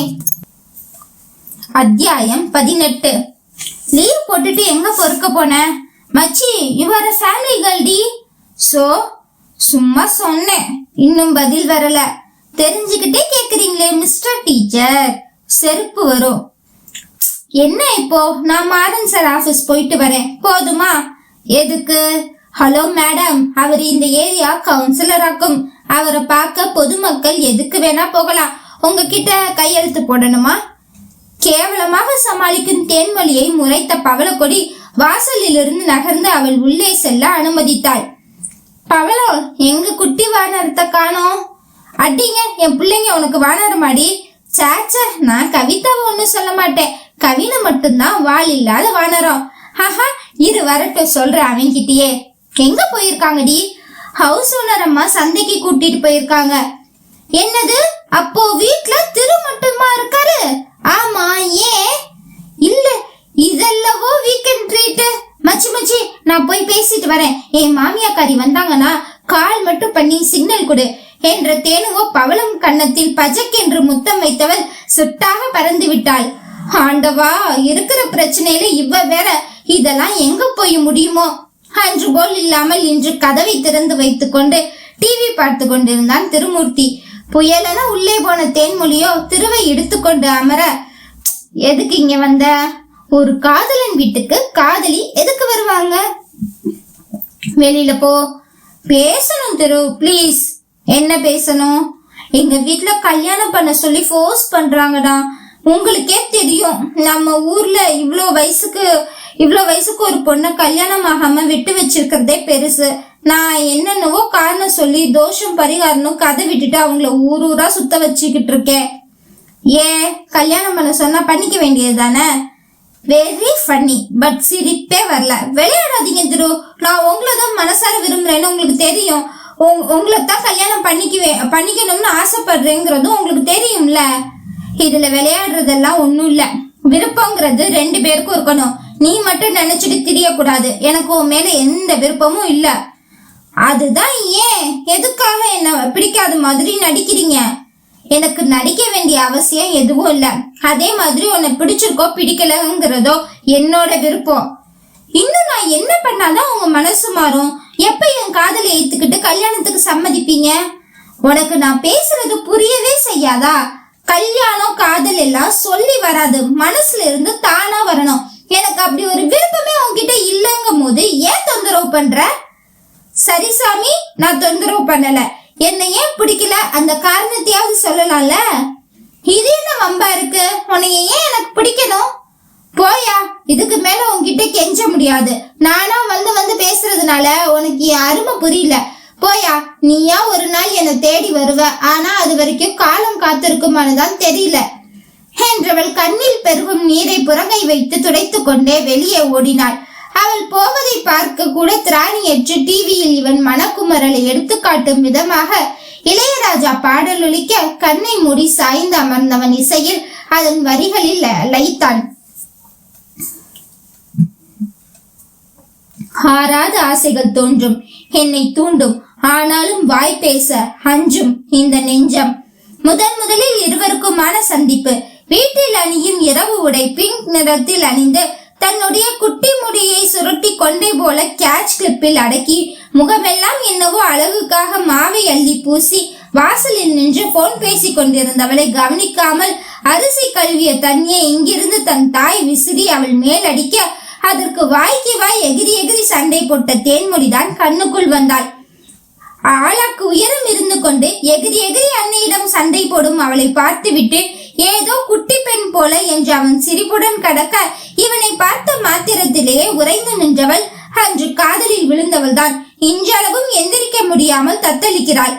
அத்தியாயம் 18. லீவ் போட்டுட்டு எங்க பொறுக்க போன? மச்சி, you are a family girl டி. சோ சும்மா சொன்னேன், இன்னும் பதில் வரல. தெரிஞ்சுக்கிட்டே கேக்குறீங்களே மிஸ்டர் டீச்சர், செருப்பு வரும். என்ன இப்போ? நான் மாறன் சார் ஆபீஸ் போயிட்டு வரேன், போதுமா? எதுக்கு? ஹலோ மேடம், அவர் இந்த ஏரியா கவுன்சிலர் ஆக்கும். அவரை பார்க்க பொதுமக்கள் எதுக்கு வேணா போகலாம். உங்ககிட்ட கையெழுத்து போடணுமா? கேவலமாக சமாளிக்கும் தேன்மொழியை முறைத்த பவளக்கொடி வாசலிலிருந்து நகர்ந்து அவள் உள்ளே செல்ல அனுமதித்தாள். பவளோ, எங்க குட்டி வானரத்தை காணோம். அடிங்க, என் பிள்ளைங்க உனக்கு வானரமாடி. சாச்ச, நான் கவிதாவை ஒன்னும் சொல்ல மாட்டேன். கவினை மட்டும்தான் வால் இல்லாத வானரம். ஹஹா, இரு வரட்டும் சொல்ற அவன்கிட்டயே. எங்க போயிருக்காங்கடி? ஹவுஸ் ஓனர் அம்மா சந்தைக்கு கூட்டிட்டு போயிருக்காங்க. என்னது? அப்போ வீட்ல திரு மட்டுமா இருக்காரு? ஆமா, ஏன்? இல்ல, இதெல்லவோ வீக்கெண்ட் ட்ரீட். மச்சி, நான் போய் பேசிட்டு வரேன். என் மாமியாக்காரி வந்தாங்கன்னா கால் மட்டும் பண்ணி சிக்னல் கொடு என்ற தேனுவோ பவளம் கன்னத்தில் பஜக் என்று முத்தம் வைத்தவள் சுட்டாக பறந்து விட்டாள். ஆண்டவா, இருக்கிற பிரச்சனையில இவ வேற. இதெல்லாம் எங்க போய் முடியுமோ? அன்று போல் இல்லாமல் இன்று கதவை திறந்து வைத்துக் கொண்டு டிவி பார்த்து கொண்டிருந்தான் திருமூர்த்தி. புயலென உள்ளே போன தேன்மொழியோ திருவை எடுத்துக்கொண்டு அமர, எதுக்கு இங்க வந்த? ஒரு காதலன் வீட்டுக்கு காதலி எதுக்கு வருவாங்க? வெளியில போ. பேசணும் திரு, பிளீஸ். என்ன பேசணும்? எங்க வீட்டுல கல்யாணம் பண்ண சொல்லி ஃபோர்ஸ் பண்றாங்கடா. உங்களுக்கே தெரியும், நம்ம ஊர்ல இவ்வளோ வயசுக்கு ஒரு பொண்ணை கல்யாணம் ஆகாம விட்டு வச்சிருக்கிறதே பெருசு. நான் என்னென்னவோ காரணம் சொல்லி தோஷம் பரிகாரனும் கதை விட்டுட்டு அவங்கள ஊரா சுத்த வச்சுக்கிட்டு இருக்கேன். ஏன் கல்யாணம் பண்ண சொன்னா பண்ணிக்க வேண்டியது தானே? வெரி ஃபன்னி, பட் சிரிப்பே வரல. விளையாடாதீங்க திரு, நான் உங்களை தான் மனசார விரும்புறேன்னு உங்களுக்கு தெரியும். உங்களை தான் கல்யாணம் பண்ணிக்கணும்னு ஆசைப்படுறேங்கிறதும் உங்களுக்கு தெரியும்ல. இதுல விளையாடுறதெல்லாம் ஒண்ணும் இல்ல. விருப்பங்கிறது 2 பேருக்கும் இருக்கணும். நீ மட்டும் நினைச்சிட்டு திரியக்கூடாது. எனக்கு உன் மேல எந்த விருப்பமும் இல்ல. அதுதான் ஏன் எதுக்காக என்ன பிடிக்காத மாதிரி நடிக்கிறீங்க? எனக்கு நடிக்க வேண்டிய அவசியம் எதுவும் இல்ல. அதே மாதிரி உன்னை பிடிச்சிருக்கோ பிடிக்கலங்கிறதோ என்னோட விருப்பம். இன்னும் நான் என்ன பண்ணாதான் உங்க மனசு மாறும்? எப்ப என் காதலை ஏத்துக்கிட்டு கல்யாணத்துக்கு சம்மதிப்பீங்க? உனக்கு நான் பேசுறது புரியவே செய்யாதா? கல்யாணம் காதல் எல்லாம் சொல்லி வராது, மனசுல இருந்து தானா வரணும். எனக்கு அப்படி ஒரு விருப்பமே உன்கிட்ட இல்லங்கும் போது ஏன் தொந்தரவு பண்ற? சரி சாமி, நான் தொந்தரவு பண்ணல. என்ன ஏன் பிடிக்கல அந்த காரணத்தையாவது சொல்லலாம்ல. இது என்ன வம்பா இருக்கு? உன்னைய ஏன் எனக்கு பிடிக்கணும்? போயா, இதுக்கு மேல உன்கிட்ட கெஞ்ச முடியாது. நானா வந்து பேசுறதுனால உனக்கு என் அருமை புரியல. போயா, நீயா ஒரு நாள் என்னை தேடி வருவ. ஆனா அது வரைக்கும் காலம் காத்திருக்குமானுதான் தெரியல என்றவள் கண்ணில் பெருகும் நீரை புறங்கை வைத்து துடைத்து கொண்டே வெளியே ஓடினாள். அவள் போவதை பார்க்க கூட திராணியற்று டிவியில் இவன் மனக்குமரலை எடுத்து காட்டும் விதமாக இளையராஜா பாடல் ஒலிக்க கண்ணை மூடி சாய்ந்து அமர்ந்தவன் இசையில் அதன் வரிகளில் லயித்தான். ஆறாத ஆசைகள் தோன்றும், என்னை தூண்டும். ஆனாலும் வாய் பேச அஞ்சும் இந்த நெஞ்சம். முதலில் இருவருக்குமான சந்திப்பு. வீட்டில் அணியும் இரவு உடை பிங்க் நிறத்தில் அணிந்து தன்னுடைய குட்டி முடியை சுருட்டி கொண்டை போல கேட்ச் கிளிப்பில் அடக்கி முகமெல்லாம் என்னவோ அழகுக்காக மாவை அள்ளி பூசி வாசலில் நின்று போன் பேசி கொண்டிருந்தவளை கவனிக்காமல் அரிசி கழுவிய தண்ணியை இங்கிருந்து தன் தாய் விசிறி அவள் மேல் அடிக்க அதற்கு வாய்க்கு வாய் எகிரி சண்டை போட்ட தேன்மொழிதான் கண்ணுக்குள் வந்தாள். ஆளாக்கு உயரம் இருந்து கொண்டு எகிரி அன்னையிடம் சண்டை போடும் அவளை பார்த்துவிட்டு ஏதோ குட்டி பெண் போல என்று அவன் சிரிப்புடன் கடக்க இவனை பார்த்த மாத்திரத்திலேயே உறைந்து நின்றவள் அன்று காதலில் விழுந்தவள் தான் இன்றளவும் எந்திரிக்க முடியாமல் தத்தளிக்கிறாள்.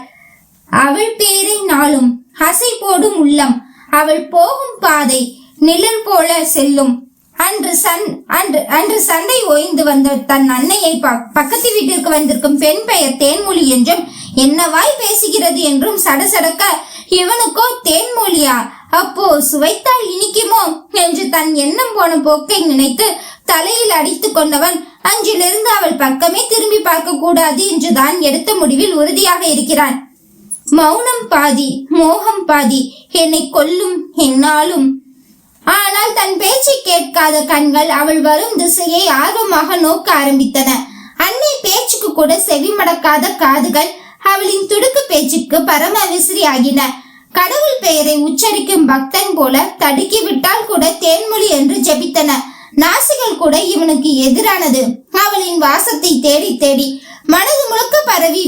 அவள் பேரை நாளும் அசை போடும் உள்ளம். அவள் போகும் பாதை நிழல் போல செல்லும். அன்று சண்டை ஓய்ந்து வந்த தன் அன்னையை பக்கத்து வீட்டிற்கு வந்திருக்கும் பெண் பெயர் தேன்மொழி என்றும் என்னவாய் பேசுகிறது என்றும் சடசடக்க இவனுக்கோ தேன்மொழியா, அப்போ சுவைத்தால் இனிக்குமோ என்று தன் எண்ணம் போன போக்கை நினைத்து தலையில் அடித்து கொண்டவன் அன்றிலிருந்து அவள் பக்கமே திரும்பி பார்க்க கூடாது என்றுதான் எடுத்த முடிவில் உறுதியாக இருக்கிறான். மௌனம் பாதி மோகம் பாதி என்னை கொல்லும் என்னாலும். ஆனால் தன் பேச்சை கேட்காத கண்கள் அவள் வரும் திசையை ஆர்வமாக நோக்க ஆரம்பித்தன. அன்னை பேச்சுக்கு கூட செவிமடக்காத காதுகள் அவளின் துடுக்கு பேச்சுக்கு பரம விசிறி ஆகின. கடவுள் பெயரை உச்சரிக்கும் பக்தன் போல தடுக்கி விட்டால் கூட தேன்மொழி என்று ஜெபித்தன. நாசிகள் கூட இவனுக்கு எதிரானது. அவளின் வாசத்தை தேடி தேடி மனது முழுக்க பரவி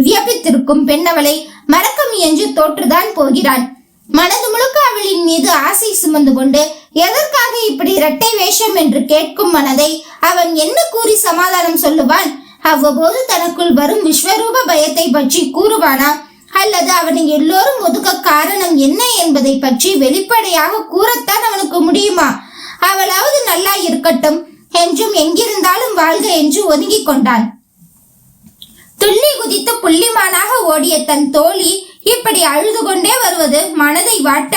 வியப்பித்திருக்கும் பெண்ணவளை மறக்க முயன்று தோற்றுதான் போகிறான். மனது முழுக்க அவளின் மீது ஆசை சுமந்து கொண்டு எதற்காக இப்படி இரட்டை வேஷம் என்று கேட்கும் மனதை அவன் என்ன கூறி சமாதானம் சொல்லுவான்? அவ்வப்போது தனக்குள் வரும் விஸ்வரூப பயத்தை பற்றி கூறுவானா, அல்லது அவனை எல்லோரும் ஒதுக்க காரணம் என்ன என்பதை பற்றி வெளிப்படையாக கூறத்தான் அவனுக்கு முடியுமா? அவளாவது நல்லா இருக்கட்டும் என்றும் எங்கிருந்தாலும் வாழ்க என்று ஒதுங்கிக் கொண்டான். துள்ளி குதித்து புள்ளிமானாக ஓடிய தன் தோழி இப்படி அழுது கொண்டே வருவது மனதை வாட்ட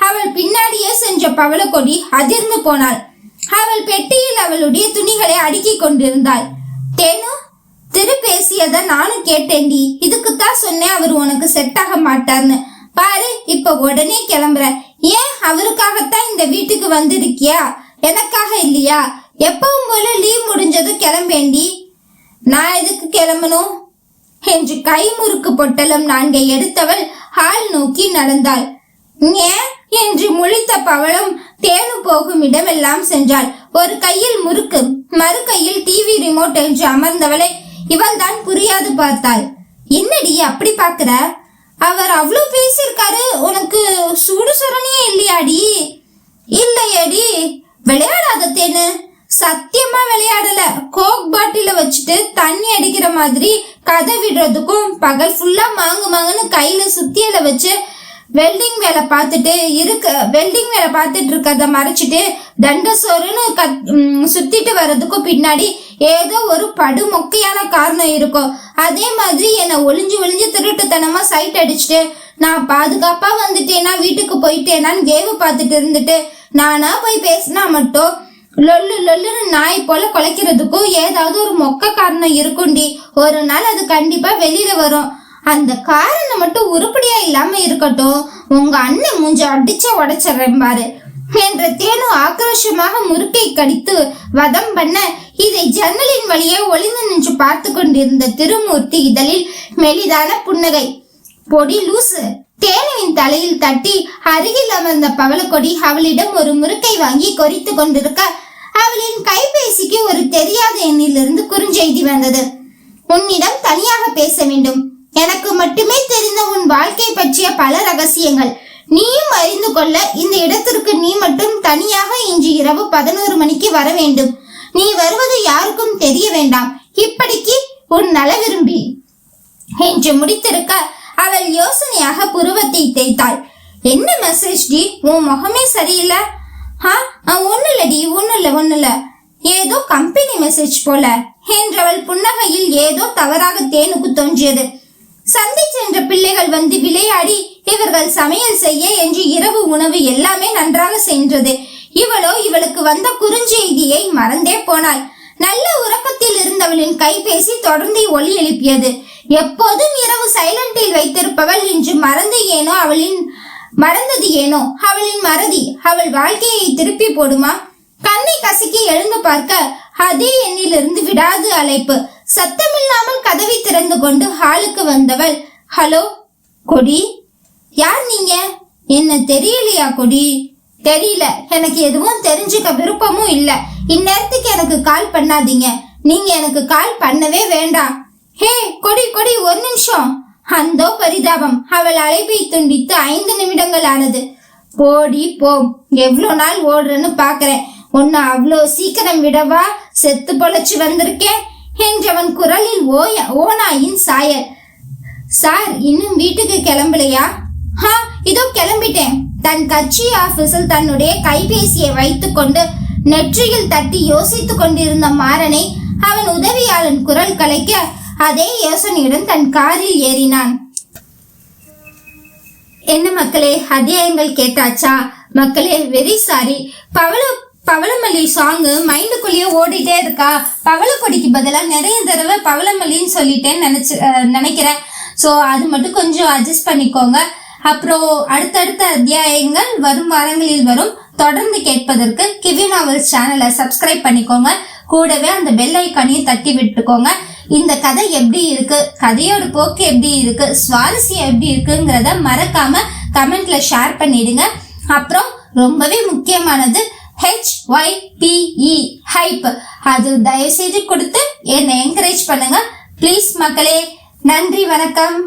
அவள் பின்னாடியே சென்ற பவளக்கொடி அதிர்ந்து போனாள். அவள் பெட்டியில் அவளுடைய துணிகளை அடுக்கிக் கொண்டிருந்தாள். தேனு, திரு பேசியத நானும் கேட்டேன்டி. இதுக்குத்தான் சொன்னேன் அவர் உனக்கு செட் ஆக மாட்டார்னு. பாரு, இப்ப உடனே கிளம்புற. ஏன், அவருக்காகத்தான் இந்த வீட்டுக்கு வந்திருக்கியா? எனக்காக இல்லையா? எப்பவும் போல லீவ் முடிஞ்சது கிளம்பேண்டி. நான் எதுக்கு கிளம்பணும் என்று கைமுறுக்கு பொட்டலம் 4 எடுத்தவள் ஹால் நோக்கி நடந்தாள். ஏன் என்று முழித்த பவளம் தேனு போகும் இடமெல்லாம் சென்றாள். ஒரு கையில் முறுக்கு, மறு கையில் டிவி ரிமோட் என்று அமர்ந்தவளை இவள் தான் புரியாது பார்த்தாள். என்னடி அப்படி பாக்குற? அவர் அவ்வளவு பேசியிருக்காரு, உனக்கு சூடு சொரணியே இல்லையாடி? இல்லையடி. விளையாடாத தேனு. சத்தியமா விளையாடல. கோக் பாட்டில வச்சுட்டு தண்ணி அடிக்கிற மாதிரி கதை விடுறதுக்கும் பகல் ஃபுல்லா மாங்குன்னு கையில சுத்தியல வச்சு வெல்டிங் வேலை பார்த்துட்டு இருக்கத மறைச்சிட்டு தண்டசோறுன்னு சுத்திட்டு வர்றதுக்கும் பின்னாடி ஏதோ ஒரு படு மொக்கையான காரணம் இருக்கும். அதே மாதிரி என்னை ஒளிஞ்சு திருட்டுத்தனமா சைட் அடிச்சுட்டு நான் பாதுகாப்பா வந்துட்டேனா வீட்டுக்கு போயிட்டேனான்னு வேவு பார்த்துட்டு இருந்துட்டு நானா போய் பேசினா மட்டும் லொல்லுன்னு நாய் போல குலைக்கிறதுக்கும் ஏதாவது ஒரு மொக்க காரணம் இருக்குண்டி. ஒரு நாள் அது கண்டிப்பா வெளியில வரும். அந்த காரணம் மட்டும் உருப்படியா இல்லாம இருக்கட்டும். உங்க அண்ணன் மூஞ்ச அடிச்ச உடைச்சிடுறேன் பாரு என்ற தேனு ஆக்ரோஷமாக முறுக்கை கடித்து வதம் பண்ண இதை ஜன்னலின் வழியே ஒளிந்து நின்று பார்த்து கொண்டிருந்த திருமூர்த்தி இதழில் மெலிதான புன்னகை. பொடி லூசு. தேனுவின் தலையில் தட்டி அருகில் அமர்ந்த பவளக்கொடி அவளிடம் ஒரு முறுக்கை வாங்கி கொறித்து கொண்டிருக்க அவளின் கைபேசிக்கு ஒரு தெரியாத எண்ணிலிருந்து குறுஞ்செய்தி வந்தது. உன்னிடம் தனியாக பேச வேண்டும். எனக்கு மட்டுமே தெரிந்த உன் வாழ்க்கை பற்றிய பல ரகசியங்கள் நீயும் அறிந்து கொள்ள இந்த இடத்திற்கு நீ மட்டும் தனியாக இன்று இரவு 11 மணிக்கு வர வேண்டும். நீ வருவது யாருக்கும் தெரிய வேண்டாம். இப்படிக்கு உன் நல விரும்பி என்று முடித்திருக்க அவள் யோசனையாக புருவத்தை தேய்த்தாள். என்ன மெசேஜ் டி? உன் முகமே சரியில்லை. ஒண்ணுல ஏதோ கம்பெனி மெசேஜ் போல என்றவள் புன்னகையில் ஏதோ தவறாக தேனுக்கு தோன்றியது. சந்தை சென்ற பிள்ளைகள் வந்து விளையாடி இவர்கள் சமையல் செய்ய என்று இரவு உணவு எல்லாமே நன்றாக சென்றது. இவளோ இவளுக்கு வந்த குறுஞ்செய்தியை மறந்தே போனாள். நல்ல உறக்கத்தில் இருந்தவளின் கைபேசி தொடர்ந்து ஒலி எழுப்பியது. எப்போதும் இரவு சைலண்டில் வைத்திருப்பவள் இன்று மறந்தது ஏனோ அவளின் மறதி அவள் வாழ்க்கையை திருப்பி போடுமா? கண்ணை கசக்கி எழுந்து பார்க்க அதே எண்ணிலிருந்து விடாது அழைப்பு. சத்தமில்லாமல் கதவை திறந்து கொண்டு ஹாலுக்கு வந்தவள், ஹலோ கொடி, யார் நீங்க? என்ன தெரியலையா கொடி? தெரியல. எனக்கு எதுவும் தெரிஞ்சுக்க விருப்பமும் இல்ல. இந்நேரத்துக்கு எனக்கு கால் பண்ணாதீங்க. நீங்க எனக்கு கால் பண்ணவே வேண்டாம். ஹே கொடி ஒரு நிமிஷம். அந்தோ பரிதாபம். அவள் அழைப்பை துண்டித்து 5 நிமிடங்கள் ஆனது. போடி போம். எவ்வளவு நாள் ஓடுறன்னு பாக்குறேன். உன்னை அவ்வளோ சீக்கிரம் விடவா செத்து பொழைச்சு வந்திருக்கேன் என்றவன் குரலில் ஓனாயின் சாயல். சார், இன்னும் வீட்டுக்கு கிளம்பலையா? இதோ கிளம்பிட்டேன். தன் கட்சி ஆபீஸில் தன்னுடைய கைபேசியை வைத்துக் கொண்டு நெற்றியில் தட்டி யோசித்துக் கொண்டிருந்த மாறனை அவன் உதவியாளன் குரல் கலைக்க அதே யோசனையுடன் தன் காரில் ஏறினான். என்ன மக்களே, அத்தியாயங்கள் கேட்டாச்சா? மக்களே, வெரி சாரி. பவளமல்லி சாங்கு மைண்டுக்குள்ளேயே ஓடிட்டே இருக்கா. பவளக்கொடிக்கு பதிலா நிறைய தடவை பவளமல்லின்னு சொல்லிட்டேன்னு நினைக்கிறேன். ஸோ அது மட்டும் கொஞ்சம் அட்ஜஸ்ட் பண்ணிக்கோங்க. அப்புறம் அடுத்தடுத்த அத்தியாயங்கள் வரும் வாரங்களில் வரும். தொடர்ந்து கேட்பதற்கு கிவி நாவல்ஸ் சேனலை சப்ஸ்கிரைப் பண்ணிக்கோங்க. கூடவே அந்த பெல் ஐக்கானையும் தட்டி விட்டுக்கோங்க. இந்த கதை எப்படி இருக்கு, கதையோட போக்கு எப்படி இருக்கு, சுவாரஸ்யம் எப்படி இருக்குங்கிறத மறக்காம கமெண்ட்ல ஷேர் பண்ணிடுங்க. அப்புறம் ரொம்பவே முக்கியமானது HYPE ஹைப், அது தயவு செய்து கொடுத்து என்னை என்கரேஜ் பண்ணுங்க ப்ளீஸ் மக்களே. நன்றி, வணக்கம்.